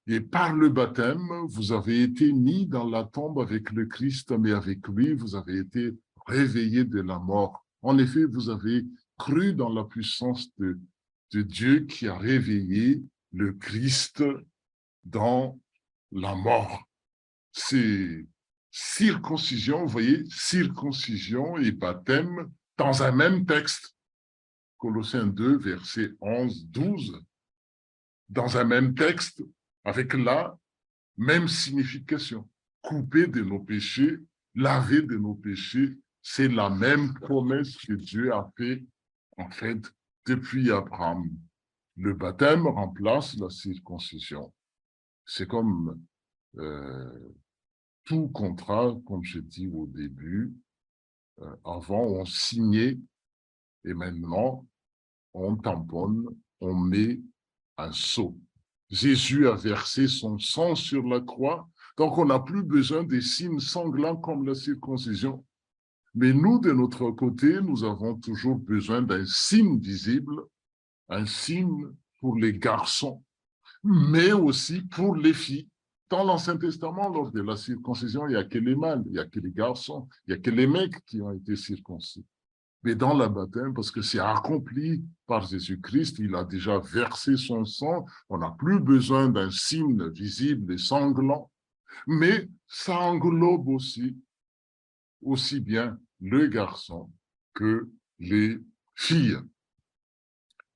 Et par le baptême, vous avez été mis dans la tombe avec le Christ, mais avec lui, vous avez été réveillés de la mort. En effet, vous avez cru dans la puissance de Dieu qui a réveillé le Christ dans la mort. C'est circoncision, vous voyez, circoncision et baptême dans un même texte. Colossiens 2, versets 11, 12. Dans un même texte, avec la même signification. Couper de nos péchés, laver de nos péchés, c'est la même promesse que Dieu a fait, en fait, depuis Abraham. Le baptême remplace la circoncision. C'est comme tout contrat, comme j'ai dit au début, avant on signait et maintenant on tamponne, on met un sceau. Jésus a versé son sang sur la croix, donc on n'a plus besoin des signes sanglants comme la circoncision. Mais nous, de notre côté, nous avons toujours besoin d'un signe visible, un signe pour les garçons, mais aussi pour les filles. Dans l'Ancien Testament, lors de la circoncision, il n'y a que les mâles, il n'y a que les garçons, il n'y a que les mecs qui ont été circoncis. Mais dans le baptême, parce que c'est accompli par Jésus-Christ, il a déjà versé son sang, on n'a plus besoin d'un signe visible et sanglant, mais ça englobe aussi bien le garçon que les filles.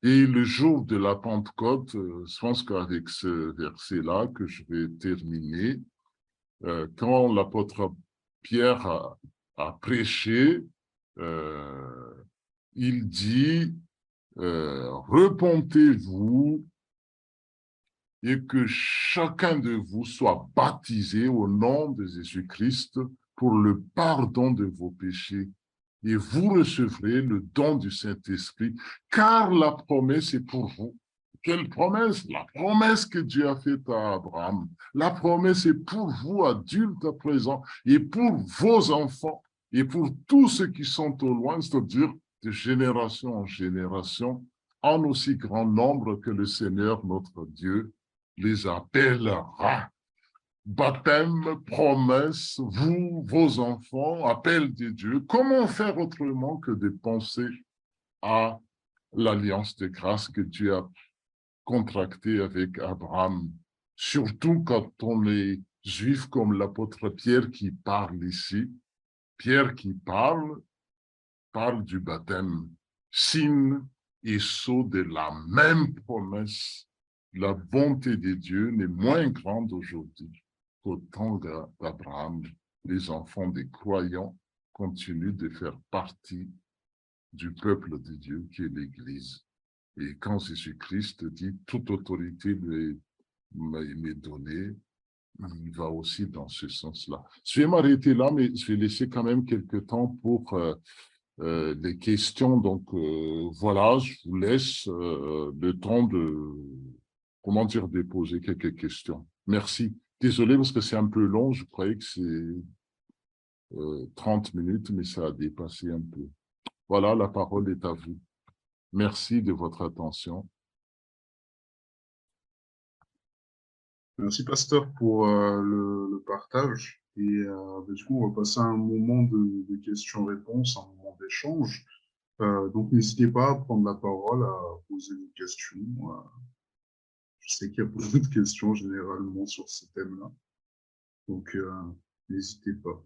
Et le jour de la Pentecôte, je pense qu'avec ce verset-là que je vais terminer, quand l'apôtre Pierre a prêché, il dit repentez-vous et que chacun de vous soit baptisé au nom de Jésus-Christ pour le pardon de vos péchés et vous recevrez le don du Saint-Esprit, car la promesse est pour vous. Quelle promesse? La promesse que Dieu a faite à Abraham. La promesse est pour vous, adultes à présent, et pour vos enfants, et pour tous ceux qui sont au loin, c'est-à-dire de génération en génération, en aussi grand nombre que le Seigneur, notre Dieu, les appellera. Baptême, promesse, vous, vos enfants, appel de Dieu. Comment faire autrement que de penser à l'alliance de grâce que Dieu a contractée avec Abraham, surtout quand on est juif comme l'apôtre Pierre qui parle ici. Pierre qui parle du baptême, signe et sceau de la même promesse. La bonté de Dieu n'est moins grande aujourd'hui qu'au temps d'Abraham. Les enfants des croyants continuent de faire partie du peuple de Dieu qui est l'Église. Et quand Jésus-Christ dit « toute autorité m'est donnée », il va aussi dans ce sens-là. Je vais m'arrêter là, mais je vais laisser quand même quelques temps pour des questions. Donc, voilà, je vous laisse le temps de, comment dire, de poser quelques questions. Merci. Désolé parce que c'est un peu long, je croyais que c'est 30 minutes, mais ça a dépassé un peu. Voilà, la parole est à vous. Merci de votre attention. Merci, pasteur, pour le partage. Et du coup, on va passer à un moment de questions-réponses, un moment d'échange. Donc, n'hésitez pas à prendre la parole, à poser une question. Je sais qu'il y a beaucoup de questions généralement sur ces thèmes-là. Donc, n'hésitez pas.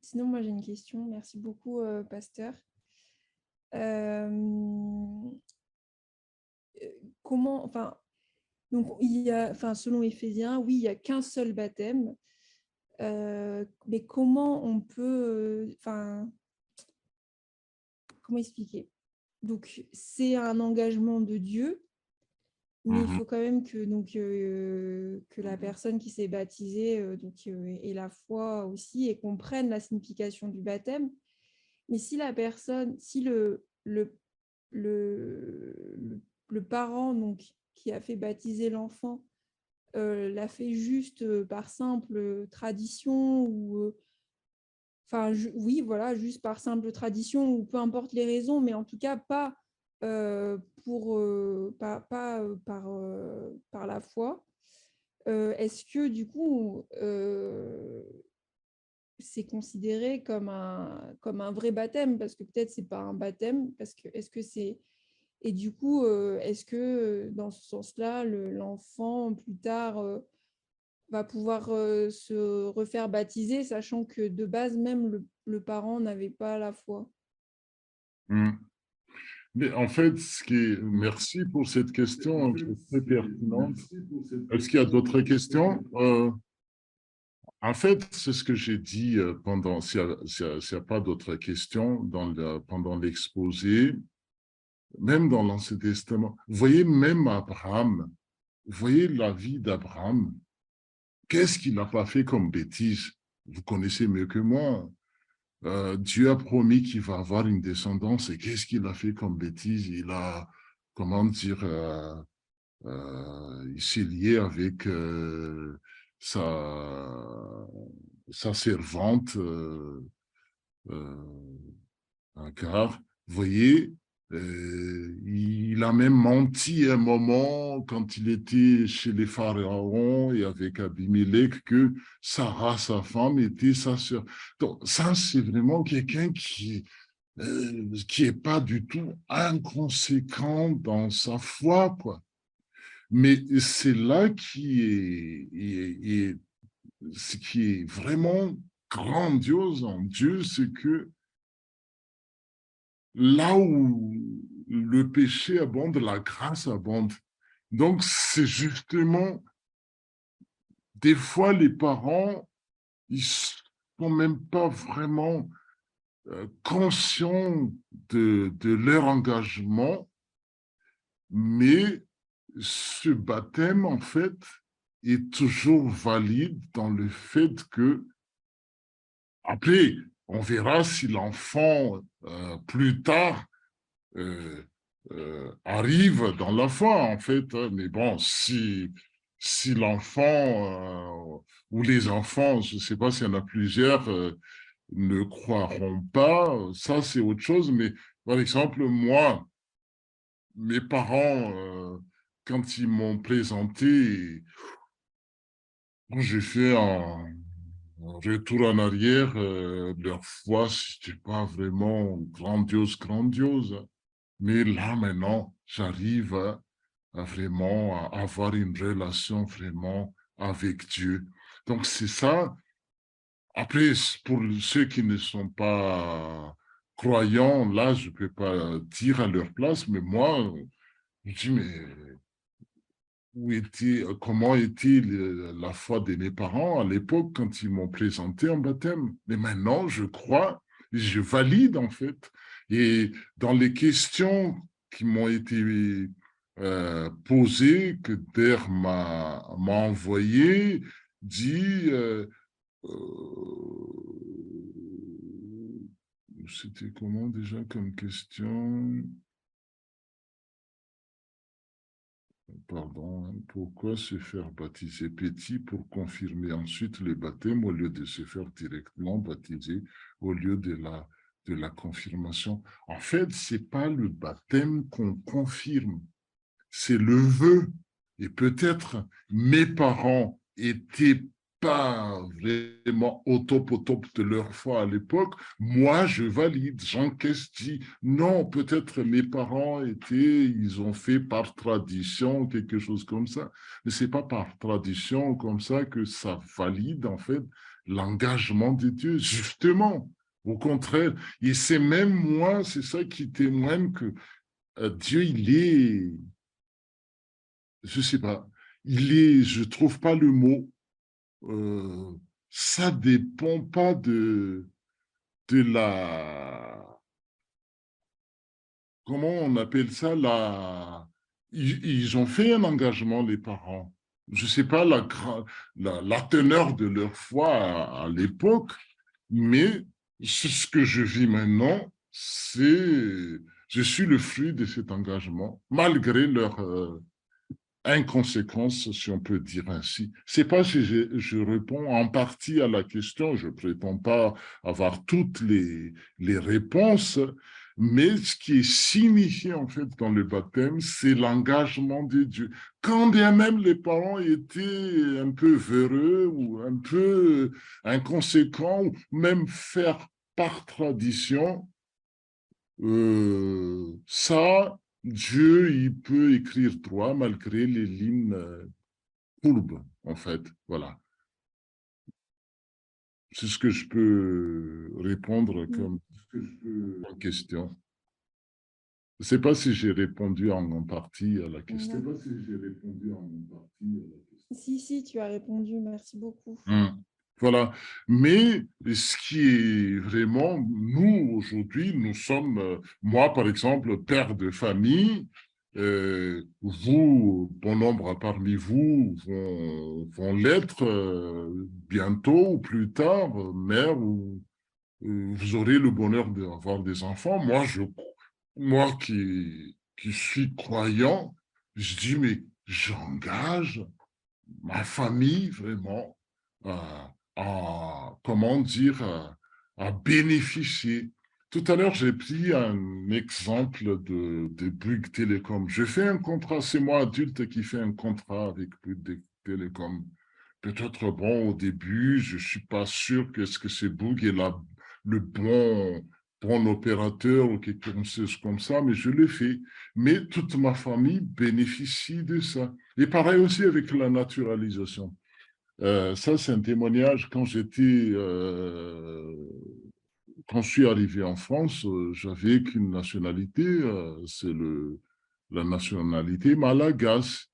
Sinon, moi, j'ai une question. Merci beaucoup, pasteur. Comment, enfin, donc, il y a, enfin, selon Éphésiens, oui, il n'y a qu'un seul baptême. Mais comment on peut, enfin, comment expliquer? Donc, c'est un engagement de Dieu, mais il faut quand même que, donc, que la personne qui s'est baptisée ait la foi aussi et comprenne la signification du baptême. Mais si la personne, si le parent donc, qui a fait baptiser l'enfant l'a fait juste par simple tradition ou enfin oui voilà juste par simple tradition ou peu importe les raisons, mais en tout cas pas par la foi. Est-ce que du coup c'est considéré comme un vrai baptême, parce que peut-être c'est pas un baptême, parce que est-ce que c'est et du coup est-ce que dans ce sens-là l'enfant plus tard va pouvoir se refaire baptiser, sachant que de base même le parent n'avait pas la foi? Mais en fait, merci pour cette question très pertinente. Est-ce qu'il y a d'autres questions? En fait, c'est ce que j'ai dit pendant, s'il n'y a pas d'autres questions pendant l'exposé, même dans l'Ancien Testament. Vous voyez, même Abraham, vous voyez la vie d'Abraham, qu'est-ce qu'il n'a pas fait comme bêtise? Vous connaissez mieux que moi. Dieu a promis qu'il va avoir une descendance, et qu'est-ce qu'il a fait comme bêtise? Il a, comment dire, il s'est lié avec sa servante, car, vous voyez, il a même menti un moment quand il était chez les pharaons et avec Abimelech que Sarah, sa femme, était sa sœur. Donc, ça, c'est vraiment quelqu'un qui est pas du tout inconséquent dans sa foi, quoi. Mais c'est là ce qui est vraiment grandiose en Dieu, c'est que là où le péché abonde, la grâce abonde. Donc, c'est justement, des fois, les parents, ils sont même pas vraiment conscients de leur engagement, mais ce baptême, en fait, est toujours valide dans le fait que, après, on verra si l'enfant, plus tard, arrive dans la foi, en fait. Mais bon, si l'enfant ou les enfants, je ne sais pas s'il y en a plusieurs, ne croiront pas, ça c'est autre chose, mais par exemple, moi, mes parents, quand ils m'ont présenté, quand j'ai fait un retour en arrière, leur foi, c'était pas vraiment grandiose. Mais là, maintenant, j'arrive à vraiment avoir une relation vraiment avec Dieu. Donc, c'est ça. Après, pour ceux qui ne sont pas croyants, là, je ne peux pas dire à leur place, mais moi, je dis, mais comment était la foi de mes parents à l'époque quand ils m'ont présenté en baptême? Mais maintenant, je crois, je valide en fait. Et dans les questions qui m'ont été posées, que Der m'a envoyé, dit, c'était comment déjà comme question? Pardon, hein, pourquoi se faire baptiser petit pour confirmer ensuite le baptême au lieu de se faire directement baptiser au lieu de la confirmation? En fait, c'est pas le baptême qu'on confirme, c'est le vœu. Et peut-être mes parents étaient pas vraiment au top de leur foi à l'époque. Moi, je valide. J'encaisse, dis non, peut-être mes parents ils ont fait par tradition, quelque chose comme ça. Mais c'est pas par tradition comme ça que ça valide, en fait, l'engagement de Dieu, justement. Au contraire. Et c'est même moi, c'est ça qui témoigne que Dieu, je sais pas, je trouve pas le mot, euh, ça dépend pas de la, comment on appelle ça, ils ont fait un engagement, les parents. Je sais pas la teneur de leur foi à l'époque, mais ce que je vis maintenant, je suis le fruit de cet engagement, malgré leur, inconséquence, si on peut dire ainsi. C'est pas si je réponds en partie à la question, je prétends pas avoir toutes les réponses, mais ce qui est signifié en fait dans le baptême, c'est l'engagement de Dieu. Quand bien même les parents étaient un peu véreux ou un peu inconséquents, ou même faire par tradition, ça, Dieu, il peut écrire droit malgré les lignes courbes, en fait. Voilà. C'est ce que je peux répondre comme question. Je ne sais pas si j'ai répondu en partie à la question. Non. Si, tu as répondu, merci beaucoup. Voilà. Mais ce qui est vraiment, nous, aujourd'hui, nous sommes, moi, par exemple, père de famille, vous, bon nombre parmi vous vont l'être bientôt ou plus tard, mère, ou vous aurez le bonheur d'avoir des enfants. Moi qui suis croyant, je dis, mais j'engage ma famille vraiment comment dire, à bénéficier. Tout à l'heure, j'ai pris un exemple de Bouygues Télécom. Je fais un contrat, c'est moi adulte qui fais un contrat avec Bouygues Télécom. Peut-être, bon, au début, je ne suis pas sûr qu'est-ce que c'est Bouygues est le bon opérateur ou quelque chose comme ça, mais je le fais. Mais toute ma famille bénéficie de ça. Et pareil aussi avec la naturalisation. Ça, c'est un témoignage. Quand je suis arrivé en France, j'avais qu'une nationalité, c'est la nationalité malgache.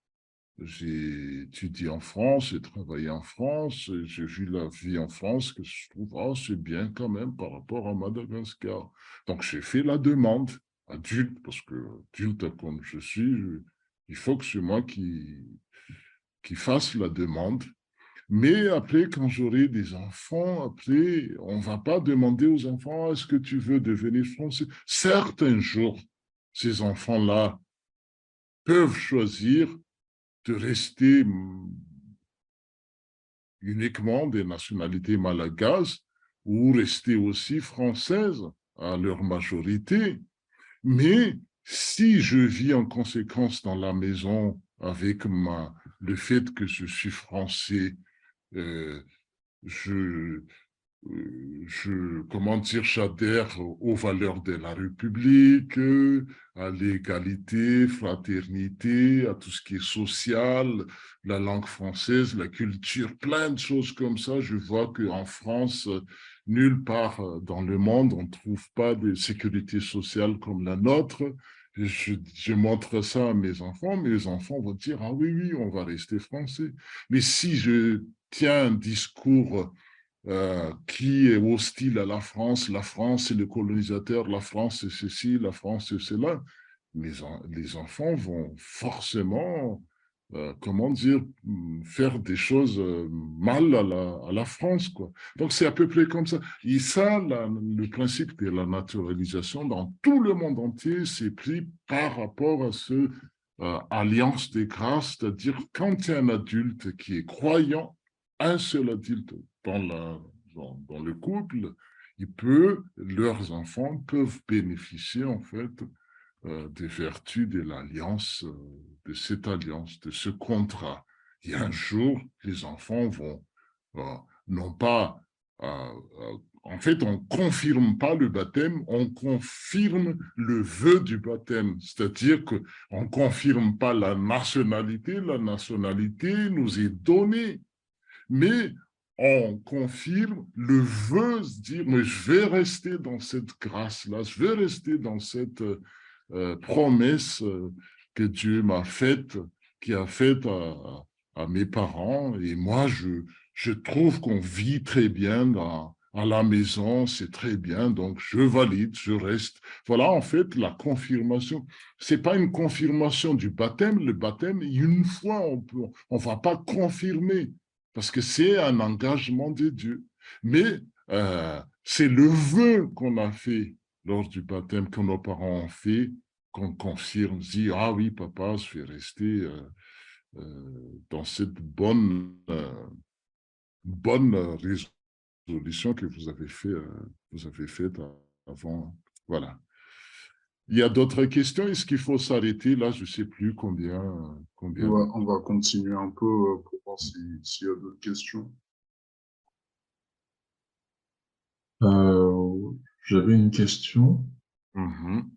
J'ai étudié en France, j'ai travaillé en France, j'ai vu la vie en France que je trouve, c'est bien quand même par rapport à Madagascar. Donc, j'ai fait la demande adulte, parce que adulte comme je suis, il faut que c'est moi qui fasse la demande. Mais après, quand j'aurai des enfants, après, on ne va pas demander aux enfants, est-ce que tu veux devenir français? Certains jours, ces enfants-là peuvent choisir de rester uniquement des nationalités malgaches, ou rester aussi françaises à leur majorité. Mais si je vis en conséquence dans la maison avec le fait que je suis français, euh, je, comment dire, j'adhère aux valeurs de la République, à l'égalité, fraternité, à tout ce qui est social, la langue française, la culture, plein de choses comme ça. Je vois qu'en France, nulle part dans le monde, on ne trouve pas de sécurité sociale comme la nôtre. Je montre ça à mes enfants vont dire, ah oui, oui, on va rester français. Mais si je tiens un discours qui est hostile à la France c'est le colonisateur, la France c'est ceci, la France c'est cela, les enfants vont forcément, comment dire, faire des choses mal à la France, quoi. Donc c'est à peu près comme ça. Et ça, le principe de la naturalisation dans tout le monde entier, c'est pris par rapport à ce alliance des grâces, c'est-à-dire quand il y a un adulte qui est croyant, un seul adulte dans le couple, leurs enfants peuvent bénéficier en fait des vertus de l'alliance, de cette alliance, de ce contrat. Et un jour, les enfants vont, non pas, en fait, on ne confirme pas le baptême, on confirme le vœu du baptême. C'est-à-dire qu'on ne confirme pas la nationalité nous est donnée, mais on confirme le vœu, se dire, mais je vais rester dans cette grâce-là, je vais rester dans cette promesse que Dieu m'a faite, qui a faite à mes parents. Et moi, je trouve qu'on vit très bien à la maison, c'est très bien, donc je valide, je reste. Voilà, en fait, la confirmation. C'est pas une confirmation du baptême. Le baptême, une fois, on va pas confirmer parce que c'est un engagement de Dieu. Mais c'est le vœu qu'on a fait lors du baptême, que nos parents ont fait, qu'on confirme, dit, ah oui, papa, je vais rester dans cette bonne résolution que vous avez faite avant. Voilà. Il y a d'autres questions? Est-ce qu'il faut s'arrêter? Là, je ne sais plus combien de On va continuer un peu pour voir s'il y a d'autres questions. J'avais une question. Mhm.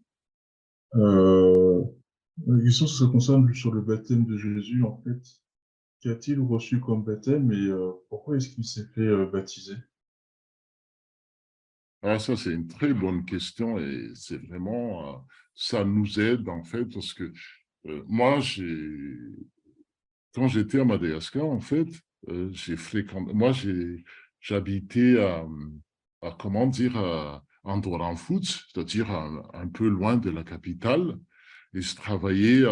La question, ça concerne sur le baptême de Jésus, en fait. Qu'a-t-il reçu comme baptême et pourquoi est-ce qu'il s'est fait baptiser? Ah, ça, c'est une très bonne question et c'est vraiment, ça nous aide en fait parce que moi, quand j'étais à Madagascar, en fait, j'habitais comment dire, à Andoranfoot, c'est-à-dire un peu loin de la capitale, et je travaillais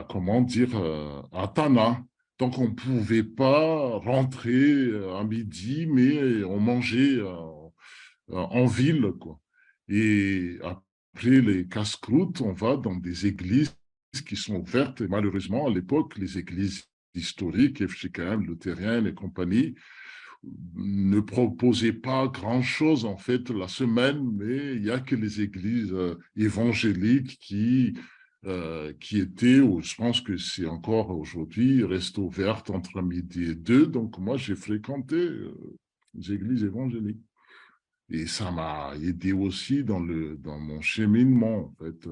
comment dire, à Tana. Donc, on ne pouvait pas rentrer à midi, mais on mangeait en ville, quoi. Et après les casse-croûtes, on va dans des églises qui sont ouvertes. Et malheureusement, à l'époque, les églises historiques, FCKM, luthériennes et compagnie, ne proposaient pas grand-chose, en fait, la semaine, mais il n'y a que les églises évangéliques qui étaient, ou je pense que c'est encore aujourd'hui, restent ouvertes entre midi et 2. Donc, moi, j'ai fréquenté les églises évangéliques. Et ça m'a aidé aussi dans mon cheminement, en fait.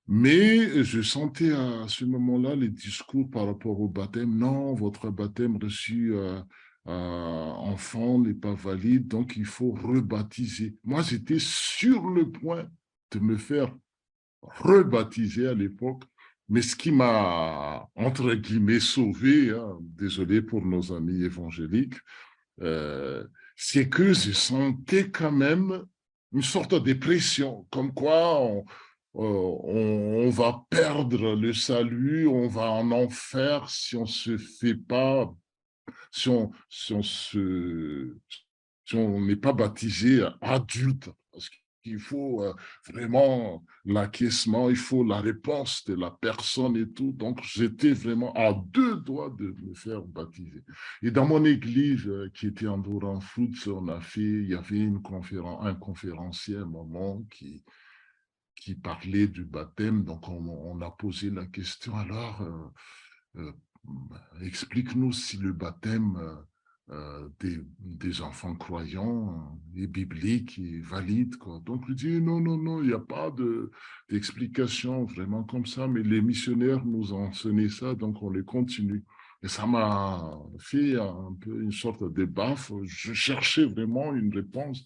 Mais je sentais à ce moment-là les discours par rapport au baptême. Non, votre baptême reçu enfant n'est pas valide, donc il faut rebaptiser. Moi, j'étais sur le point de me faire rebaptiser à l'époque. Mais ce qui m'a, entre guillemets, sauvé, hein, désolé pour nos amis évangéliques, c'est que je sentais quand même une sorte de pression, comme quoi on va perdre le salut, on va en enfer si on se fait pas, si on n'est pas baptisé adulte. Parce qu'il faut vraiment l'acquiescement, il faut la réponse de la personne et tout. Donc, j'étais vraiment à 2 doigts de me faire baptiser. Et dans mon église qui était en Foot, il y avait un conférencier à un moment qui parlait du baptême. Donc, on a posé la question, alors, euh, explique-nous si le baptême des enfants croyants est biblique et valide, quoi. Donc, il dit non, non, non, il n'y a pas d'explication vraiment comme ça, mais les missionnaires nous ont enseigné ça, donc on les continue. Et ça m'a fait un peu une sorte de baffe. Je cherchais vraiment une réponse.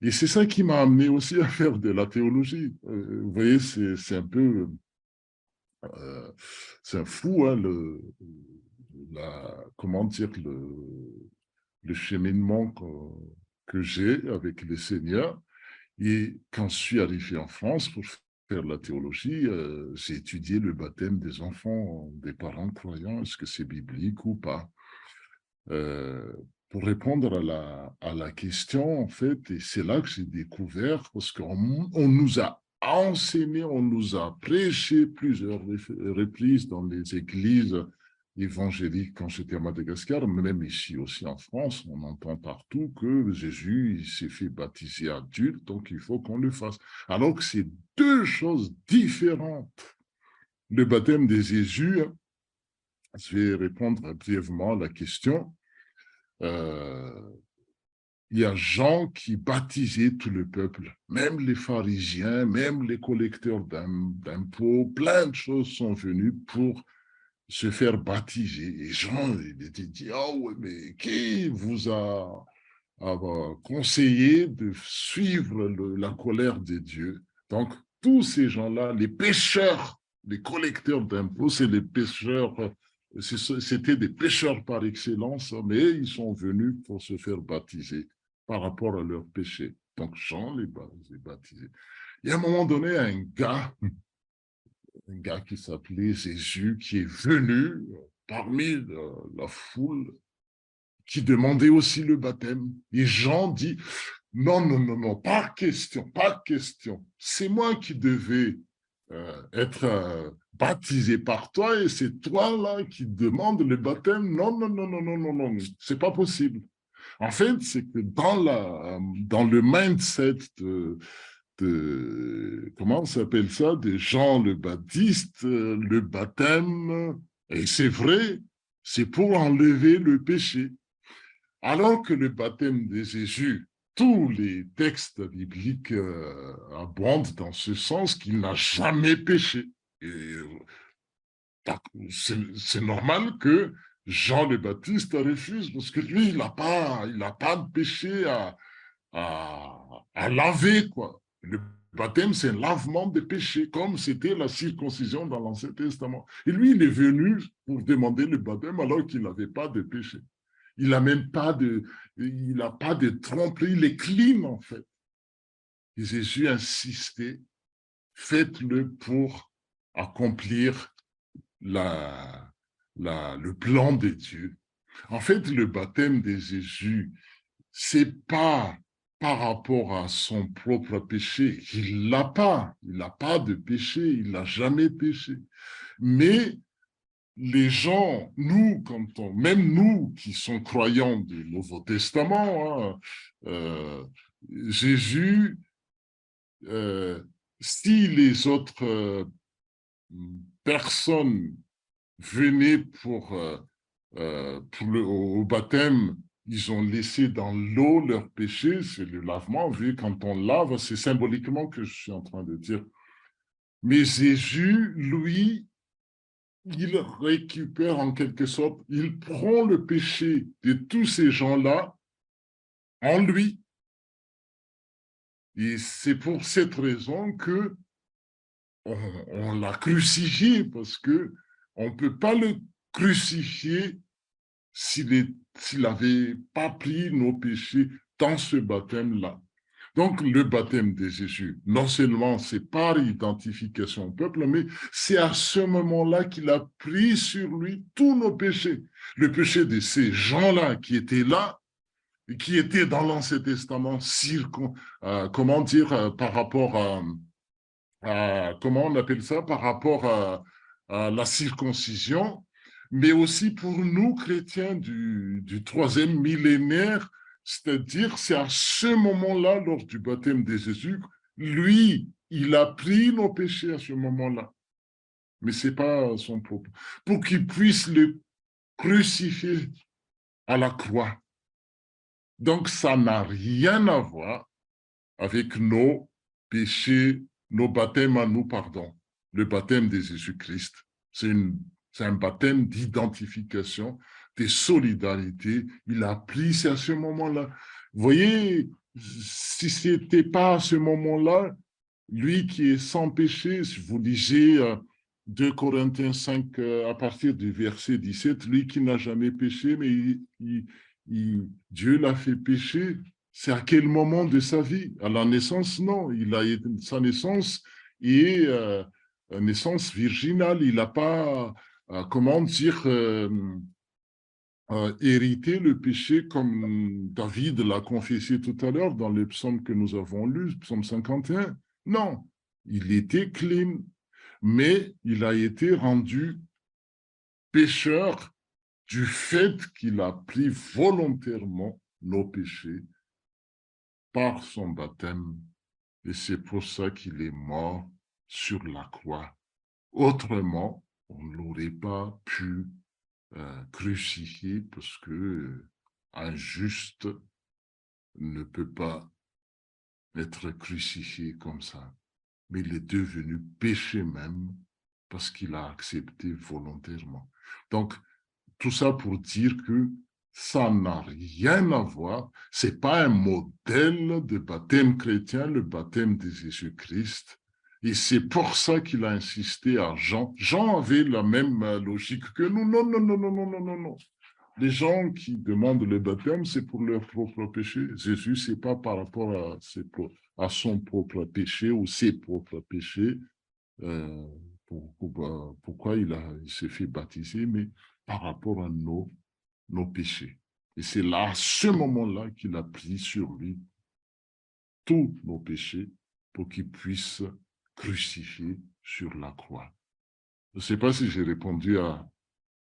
Et c'est ça qui m'a amené aussi à faire de la théologie. Vous voyez, c'est un peu, c'est un fou, hein, comment dire, le cheminement que j'ai avec le Seigneur. Et quand je suis arrivé en France pour faire la théologie, j'ai étudié le baptême des enfants, des parents croyants, est-ce que c'est biblique ou pas. Pour répondre à la question, en fait, et c'est là que j'ai découvert, parce qu'on nous a enseigné, on nous a prêché plusieurs reprises dans les églises évangéliques quand j'étais à Madagascar, mais même ici aussi en France, on entend partout que Jésus il s'est fait baptiser adulte, donc il faut qu'on le fasse. Alors que c'est 2 choses différentes. Le baptême de Jésus, je vais répondre brièvement à la question. Il y a Jean qui baptisait tout le peuple, même les pharisiens, même les collecteurs d'impôts, plein de choses sont venues pour se faire baptiser. Et Jean, il était dit, ah ouais, mais qui vous a conseillé de suivre la colère de Dieu? Donc, tous ces gens-là, les pécheurs, les collecteurs d'impôts, c'est les pécheurs. C'était des pécheurs par excellence, mais ils sont venus pour se faire baptiser par rapport à leurs péchés. Donc, Jean les a baptisés. Et à un moment donné, un gars qui s'appelait Jésus, qui est venu parmi la foule, qui demandait aussi le baptême. Et Jean dit, non, non, non, non, pas question, pas question. C'est moi qui devais être baptisé par toi et c'est toi là qui demande le baptême. Non, non, non, non, non, non, non, c'est pas possible. En fait, c'est que dans le mindset comment on s'appelle ça, de Jean le Baptiste, le baptême, et c'est vrai, c'est pour enlever le péché. Alors que le baptême de Jésus, tous les textes bibliques abondent dans ce sens qu'il n'a jamais péché. C'est normal que Jean le Baptiste refuse, parce que lui, il n'a pas de péché à laver, quoi. Le baptême, c'est un lavement des péchés, comme c'était la circoncision dans l'Ancien Testament. Et lui, il est venu pour demander le baptême alors qu'il n'avait pas de péché. Il n'a même pas de tromperie, il est clean en fait. Et Jésus insistait, faites-le pour accomplir le plan de Dieu. En fait, le baptême de Jésus, c'est pas par rapport à son propre péché. Il n'a pas de péché, il n'a jamais péché. Mais les gens, même nous qui sommes croyants du Nouveau Testament, Jésus, si les autres personnes venaient au baptême, ils ont laissé dans l'eau leur péché, c'est le lavement, vu quand on lave, c'est symboliquement que je suis en train de dire. Mais Jésus, lui, il récupère en quelque sorte, il prend le péché de tous ces gens-là en lui. Et c'est pour cette raison que on l'a crucifié, parce que on ne peut pas le crucifier s'il n'avait pas pris nos péchés dans ce baptême-là. Donc, le baptême de Jésus, non seulement c'est par identification au peuple, mais c'est à ce moment-là qu'il a pris sur lui tous nos péchés. Le péché de ces gens-là qui étaient là, qui était dans l'Ancien Testament, comment dire, par rapport comment on appelle ça, par rapport à la circoncision, mais aussi pour nous, chrétiens du troisième millénaire, c'est-à-dire c'est à ce moment-là, lors du baptême de Jésus, lui, il a pris nos péchés à ce moment-là, mais ce n'est pas son propre, pour qu'il puisse le crucifier à la croix. Donc, ça n'a rien à voir avec nos péchés, nos baptêmes à nous, pardon. Le baptême de Jésus-Christ, c'est un baptême d'identification, de solidarité. Il a pris, c'est à ce moment-là. Vous voyez, si ce n'était pas à ce moment-là, lui qui est sans péché, si vous lisez 2 Corinthiens 5 à partir du verset 17, lui qui n'a jamais péché, mais Dieu l'a fait pécher. C'est à quel moment de sa vie? À la naissance, non. Sa naissance est une naissance virginale. Il n'a pas, comment dire, hérité le péché comme David l'a confessé tout à l'heure dans le psaume que nous avons lu, le psaume 51. Non, il était clean, mais il a été rendu pécheur du fait qu'il a pris volontairement nos péchés par son baptême, et c'est pour ça qu'il est mort sur la croix. Autrement, on ne l'aurait pas pu crucifier parce que un juste ne peut pas être crucifié comme ça. Mais il est devenu péché même parce qu'il a accepté volontairement. Donc, tout ça pour dire que ça n'a rien à voir. Ce n'est pas un modèle de baptême chrétien, le baptême de Jésus-Christ. Et c'est pour ça qu'il a insisté à Jean. Jean avait la même logique que nous. Non, non, non, non, non, non, non, non. Les gens qui demandent le baptême, c'est pour leur propre péché. Jésus, ce n'est pas par rapport à son propre péché ou ses propres péchés. Pourquoi il s'est fait baptiser, mais par rapport à nos péchés. Et c'est là, à ce moment-là, qu'il a pris sur lui tous nos péchés pour qu'il puisse crucifier sur la croix. Je ne sais pas si j'ai répondu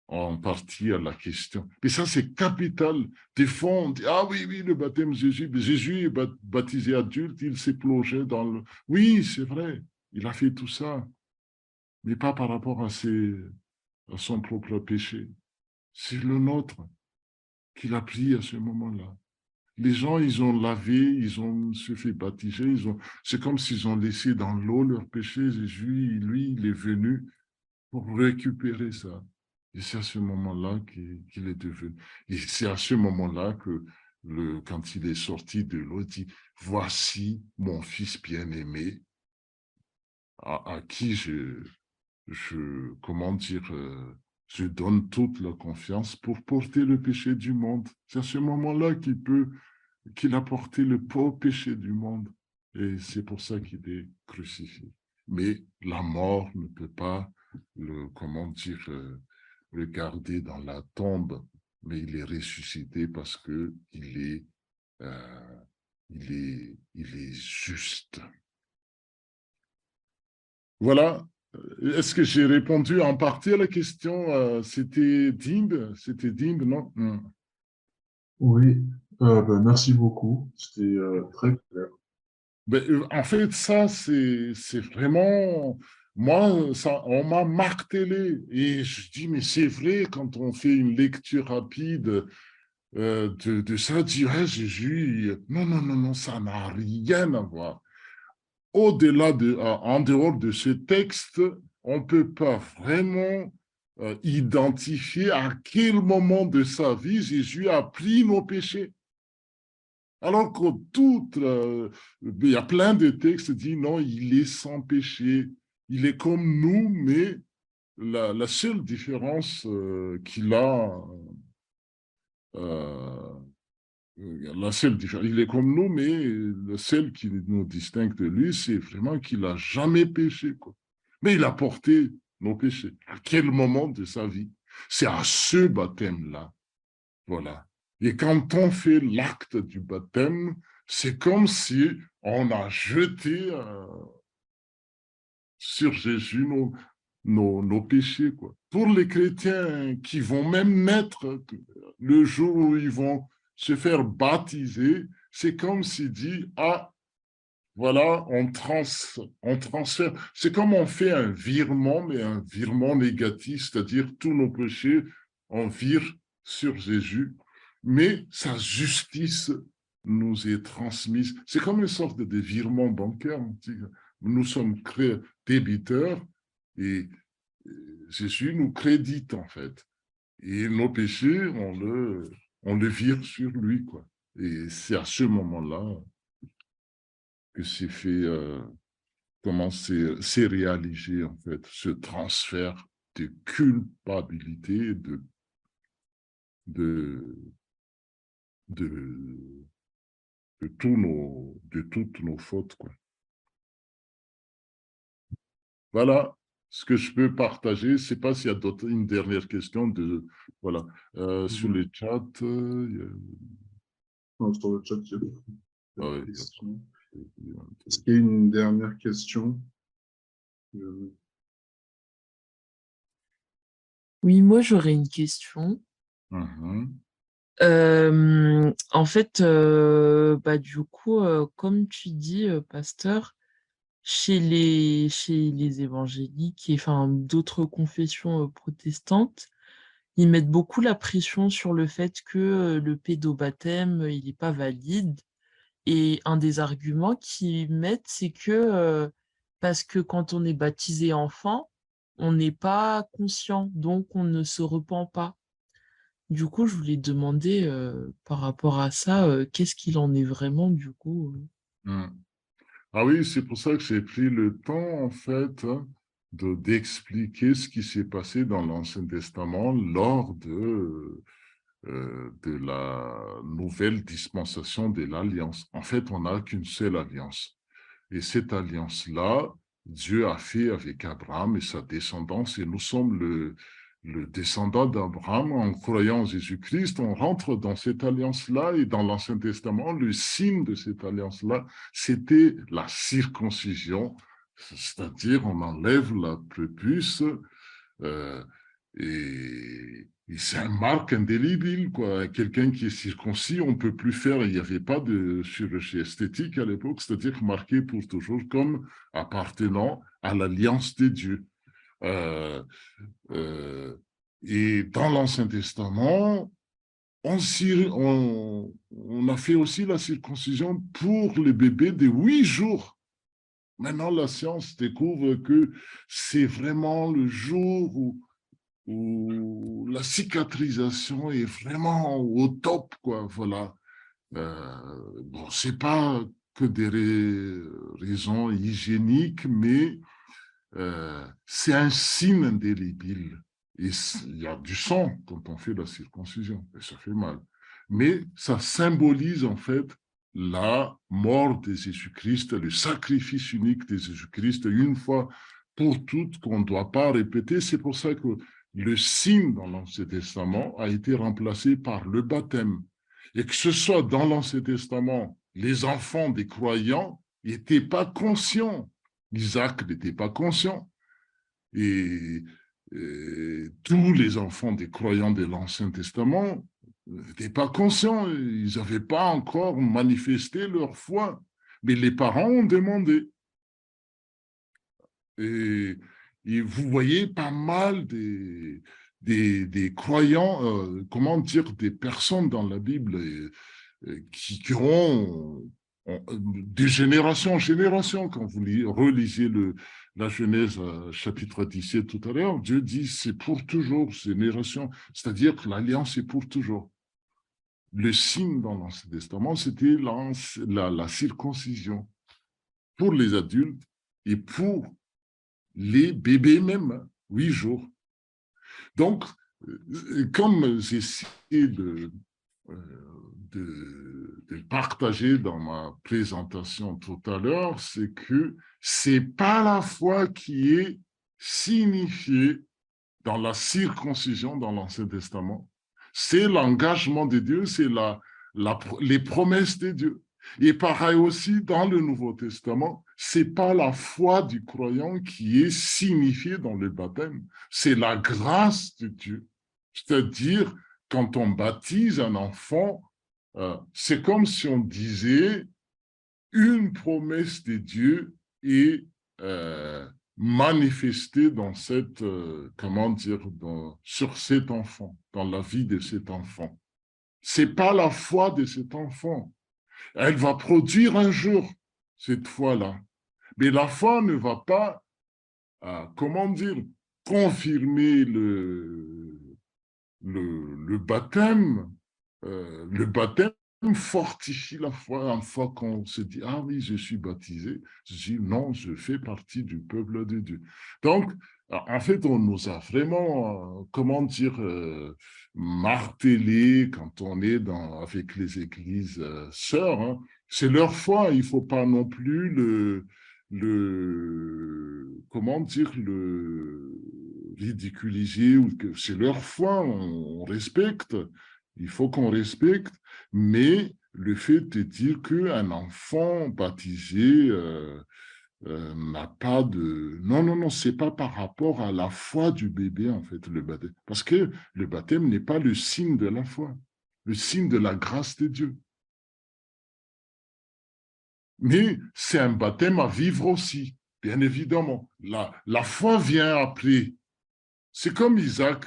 en partie à la question. Mais ça, c'est capital. Des fois, on dit, ah oui, oui, le baptême de Jésus. Mais Jésus est baptisé adulte, il s'est plongé dans le... Oui, c'est vrai, il a fait tout ça, mais pas par rapport à son propre péché. C'est le nôtre qu'il a pris à ce moment-là. Les gens, ils ont lavé, ils ont se fait baptiser, c'est comme s'ils ont laissé dans l'eau leur péché. Jésus, lui, il est venu pour récupérer ça. Et c'est à ce moment-là qu'il est devenu. Et c'est à ce moment-là que, quand il est sorti de l'eau, il dit, voici mon fils bien-aimé, à qui comment dire, je donne toute la confiance pour porter le péché du monde. C'est à ce moment-là qu'il a porté le pauvre péché du monde. Et c'est pour ça qu'il est crucifié. Mais la mort ne peut pas comment dire, le garder dans la tombe, mais il est ressuscité parce que il est juste. Voilà. Est-ce que j'ai répondu en partie à la question? C'était Dimbe, non? Oui, merci beaucoup. C'était très clair. En fait, ça, c'est vraiment... Moi, ça, on m'a martelé. Et je dis, mais c'est vrai, quand on fait une lecture rapide de ça, dire, Jésus, non, non, non, non, ça n'a rien à voir. Au-delà en dehors de ce texte, on ne peut pas vraiment identifier à quel moment de sa vie Jésus a pris nos péchés. Alors que il y a plein de textes qui disent non, il est sans péché, il est comme nous, mais la seule différence qu'il a, il est comme nous, mais celle qui nous distingue de lui, c'est vraiment qu'il n'a jamais péché, quoi. Mais il a porté nos péchés. À quel moment de sa vie? C'est à ce baptême-là. Voilà. Et quand on fait l'acte du baptême, c'est comme si on a jeté sur Jésus nos péchés, quoi. Pour les chrétiens qui vont même naître le jour où ils vont se faire baptiser, c'est comme s'il dit, ah, voilà, on transfère. C'est comme on fait un virement, mais un virement négatif, c'est-à-dire tous nos péchés, on vire sur Jésus, mais sa justice nous est transmise. C'est comme une sorte de virement bancaire. Nous sommes débiteurs et Jésus nous crédite, en fait. Et nos péchés, on le vire sur lui, quoi. Et c'est à ce moment-là que c'est fait, comment c'est réalisé, en fait, ce transfert de culpabilité, de, de, de toutes nos fautes, quoi. Voilà ce que je peux partager. Je ne sais pas s'il y a une dernière question. Voilà. Sur le chat, Non, sur le chat, il y a ah ouais, des questions. Est-ce qu'il y a une dernière question? Oui, moi j'aurais une question. Mhm. En fait, du coup, comme tu dis, pasteur, chez les évangéliques et enfin d'autres confessions protestantes, ils mettent beaucoup la pression sur le fait que le pédobaptême, il n'est pas valide. Et un des arguments qu'ils mettent, c'est que parce que quand on est baptisé enfant, on n'est pas conscient, donc on ne se repent pas. Du coup, je voulais demander par rapport à ça, qu'est-ce qu'il en est vraiment du coup Mhm. Ah oui, c'est pour ça que j'ai pris le temps, en fait, hein, d'expliquer ce qui s'est passé dans l'Ancien Testament lors de la nouvelle dispensation de l'Alliance. En fait, on n'a qu'une seule alliance. Et cette alliance-là, Dieu a fait avec Abraham et sa descendance, et nous sommes le descendant d'Abraham. En croyant en Jésus-Christ, on rentre dans cette alliance-là, et dans l'Ancien Testament, le signe de cette alliance-là, c'était la circoncision, c'est-à-dire on enlève la prépuce, euh, et c'est un marque indélébile, quoi. Quelqu'un qui est circoncis, on ne peut plus faire, il n'y avait pas de chirurgie esthétique à l'époque, c'est-à-dire marqué pour toujours comme appartenant à l'alliance de Dieu. Euh, euh, et dans l'Ancien Testament, on a fait aussi la circoncision pour les bébés de 8 jours. Maintenant, la science découvre que c'est vraiment le jour où la cicatrisation est vraiment au top, quoi, voilà. Bon, c'est pas que des raisons hygiéniques, mais c'est un signe indélébile. Et il y a du sang quand on fait la circoncision, et ça fait mal. Mais ça symbolise en fait la mort de Jésus-Christ, le sacrifice unique de Jésus-Christ, une fois pour toutes, qu'on ne doit pas répéter. C'est pour ça que le signe dans l'Ancien Testament a été remplacé par le baptême. Et que ce soit dans l'Ancien Testament, les enfants des croyants n'étaient pas conscients. Isaac n'était pas conscient. Et tous les enfants des croyants de l'Ancien Testament n'étaient pas conscients. Ils n'avaient pas encore manifesté leur foi. Mais les parents ont demandé. Et vous voyez pas mal des croyants, comment dire, des personnes dans la Bible qui ont de génération en génération, quand vous relisez la Genèse chapitre 17 tout à l'heure, Dieu dit c'est pour toujours, génération, c'est-à-dire que l'alliance est pour toujours. Le signe dans l'Ancien Testament, c'était la circoncision pour les adultes et pour les bébés même, 8 jours. Donc, comme j'ai essayé de partager dans ma présentation tout à l'heure, c'est que c'est pas la foi qui est signifiée dans la circoncision dans l'Ancien Testament, c'est l'engagement de Dieu, c'est les promesses de Dieu. Et pareil aussi dans le Nouveau Testament, c'est pas la foi du croyant qui est signifiée dans le baptême, c'est la grâce de Dieu. C'est-à-dire, quand on baptise un enfant, c'est comme si on disait une promesse de Dieu est manifestée dans cette, sur cet enfant, dans la vie de cet enfant. C'est pas la foi de cet enfant. Elle va produire un jour cette foi-là. Mais la foi ne va pas, confirmer le baptême. Le baptême fortifie la foi. Une fois qu'on se dit, ah oui, je suis baptisé, je dis, non, je fais partie du peuple de Dieu. Donc, en fait, on nous a vraiment, martelé quand on est avec les églises sœurs. Hein. C'est leur foi, il ne faut pas non plus le ridiculiser, ou que c'est leur foi, on respecte, il faut qu'on respecte, mais le fait de dire qu'un enfant baptisé n'a pas de... Non, non, non, c'est pas par rapport à la foi du bébé, en fait, le baptême. Parce que le baptême n'est pas le signe de la foi, le signe de la grâce de Dieu. Mais c'est un baptême à vivre aussi, bien évidemment. La foi vient après. C'est comme Isaac,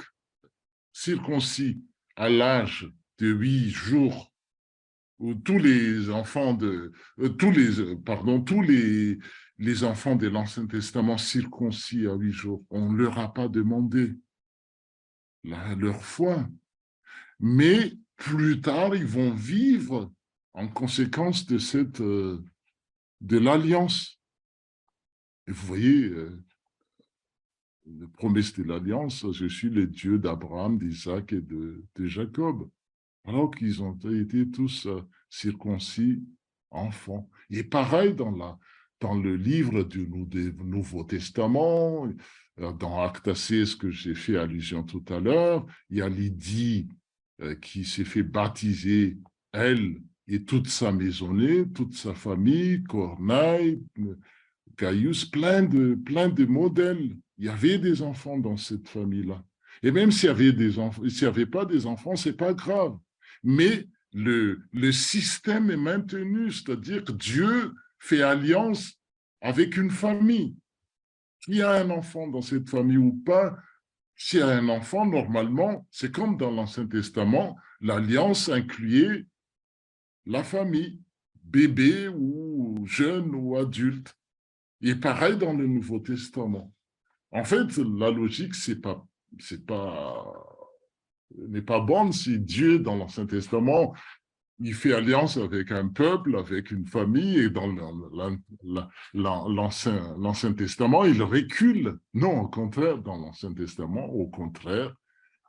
circoncis à l'âge de 8 jours, où tous les enfants les enfants de l'Ancien Testament circoncis à 8 jours, on ne leur a pas demandé leur foi. Mais plus tard, ils vont vivre en conséquence de l'alliance. Et vous voyez, la promesse de l'alliance, je suis le Dieu d'Abraham, d'Isaac et de Jacob. Alors qu'ils ont été tous circoncis enfants. Et pareil dans le livre du Nouveau Testament, dans Acte 16 que j'ai fait allusion tout à l'heure, il y a Lydie qui s'est fait baptiser, elle et toute sa maisonnée, toute sa famille, Corneille, Gaius, plein de modèles. Il y avait des enfants dans cette famille-là. Et même s'il y avait des enfants, s'il n'y avait pas des enfants, c'est pas grave. Mais le système est maintenu, c'est-à-dire que Dieu fait alliance avec une famille. S'il y a un enfant dans cette famille ou pas, s'il y a un enfant, normalement, c'est comme dans l'Ancien Testament, l'alliance incluait la famille, bébé ou jeune ou adulte. Et pareil dans le Nouveau Testament. En fait, la logique, n'est pas bonne si Dieu, dans l'Ancien Testament, il fait alliance avec un peuple, avec une famille, et dans l'Ancien Testament, il recule. Non, au contraire, dans l'Ancien Testament, au contraire,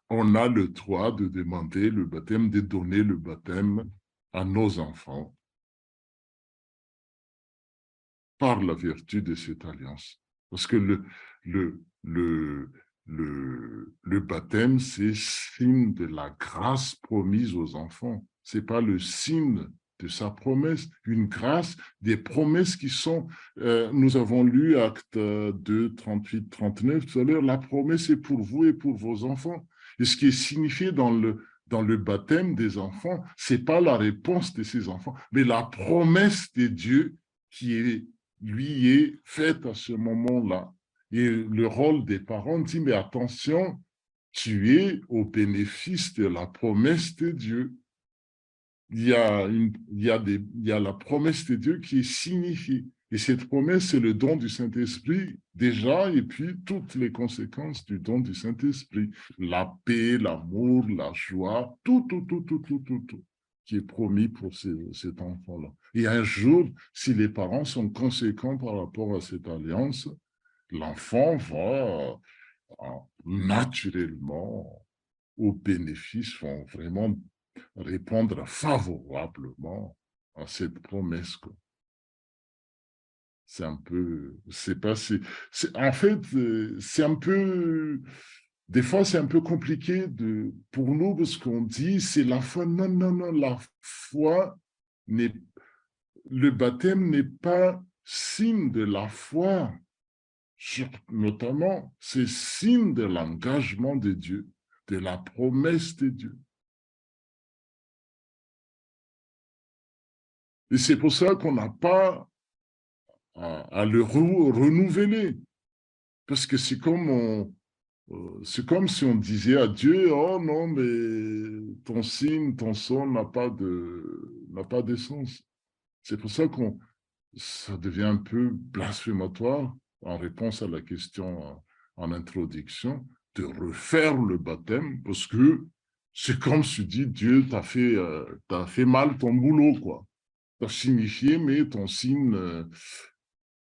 on a le droit de demander le baptême, de donner le baptême à nos enfants par la vertu de cette alliance. Parce que le baptême, c'est signe de la grâce promise aux enfants. Ce n'est pas le signe de sa promesse, une grâce, des promesses qui sont, nous avons lu Acte 2, 38, 39 tout à l'heure, la promesse est pour vous et pour vos enfants. Et ce qui est signifié dans le baptême des enfants, ce n'est pas la réponse de ces enfants, mais la promesse de Dieu qui lui est faite à ce moment-là. Et le rôle des parents dit, mais attention, tu es au bénéfice de la promesse de Dieu. Il y a la promesse de Dieu qui est signifiée. Et cette promesse, c'est le don du Saint-Esprit déjà, et puis toutes les conséquences du don du Saint-Esprit. La paix, l'amour, la joie, tout qui est promis pour cet enfant-là. Et un jour, si les parents sont conséquents par rapport à cette alliance, l'enfant va naturellement, au bénéfice, vont vraiment répondre favorablement à cette promesse. C'est un peu, c'est pas, en fait, c'est un peu des fois, c'est un peu compliqué pour nous parce qu'on dit c'est la foi. Non, non, non, la foi, le baptême n'est pas signe de la foi, notamment, c'est signe de l'engagement de Dieu, de la promesse de Dieu. Et c'est pour ça qu'on n'a pas à le renouveler, parce que c'est comme si on disait à Dieu, oh non, mais ton signe, ton son n'a pas de sens. C'est pour ça ça devient un peu blasphématoire en réponse à la question en introduction, de refaire le baptême, parce que c'est comme si tu dis, Dieu t'as fait mal ton boulot, quoi. T'as signifié, mais ton signe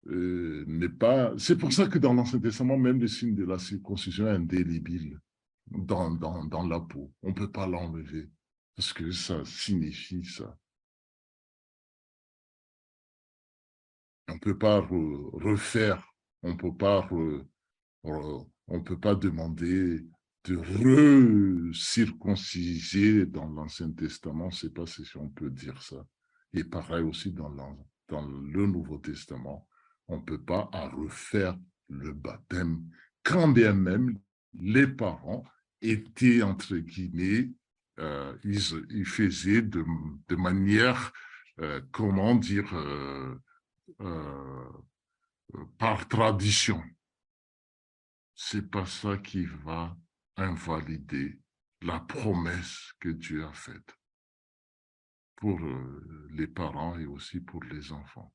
n'est pas... C'est pour ça que dans l'Ancien Testament, même le signe de la circoncision est indélébile dans la peau. On ne peut pas l'enlever, parce que ça signifie ça. On ne peut pas refaire, on ne peut pas demander de recirconciser dans l'Ancien Testament, je ne sais pas si on peut dire ça. Et pareil aussi dans le Nouveau Testament, on ne peut pas refaire le baptême, quand bien même les parents étaient, entre guillemets, ils faisaient de manière, comment dire, par tradition. C'est pas ça qui va invalider la promesse que Dieu a faite pour les parents et aussi pour les enfants.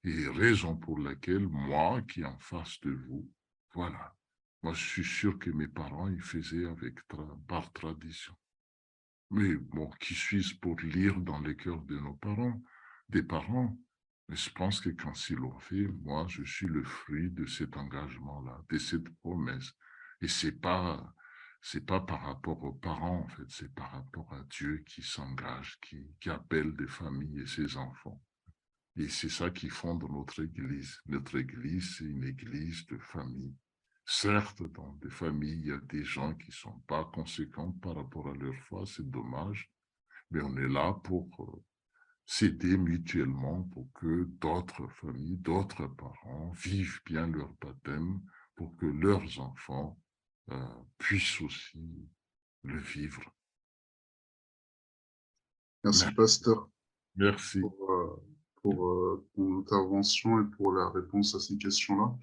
Et raison pour laquelle moi, qui est en face de vous, voilà, moi je suis sûr que mes parents, ils faisaient par tradition. Mais bon, qui suis-je pour lire dans les cœurs de des parents? Mais je pense que quand ils l'ont fait, moi, je suis le fruit de cet engagement-là, de cette promesse. Et c'est pas par rapport aux parents, en fait, c'est par rapport à Dieu qui s'engage, qui appelle des familles et ses enfants. Et c'est ça qui fonde notre Église. Notre Église, c'est une Église de famille. Certes, dans des familles, il y a des gens qui ne sont pas conséquents par rapport à leur foi, c'est dommage, mais on est là pour s'aider mutuellement pour que d'autres familles, d'autres parents vivent bien leur baptême, pour que leurs enfants puissent aussi le vivre. Merci, pasteur, Merci. pour ton intervention et pour la réponse à ces questions-là.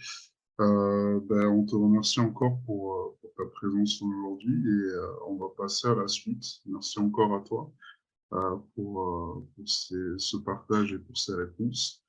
On te remercie encore pour ta présence aujourd'hui et on va passer à la suite. Merci encore à toi pour ce partage et pour ces réponses.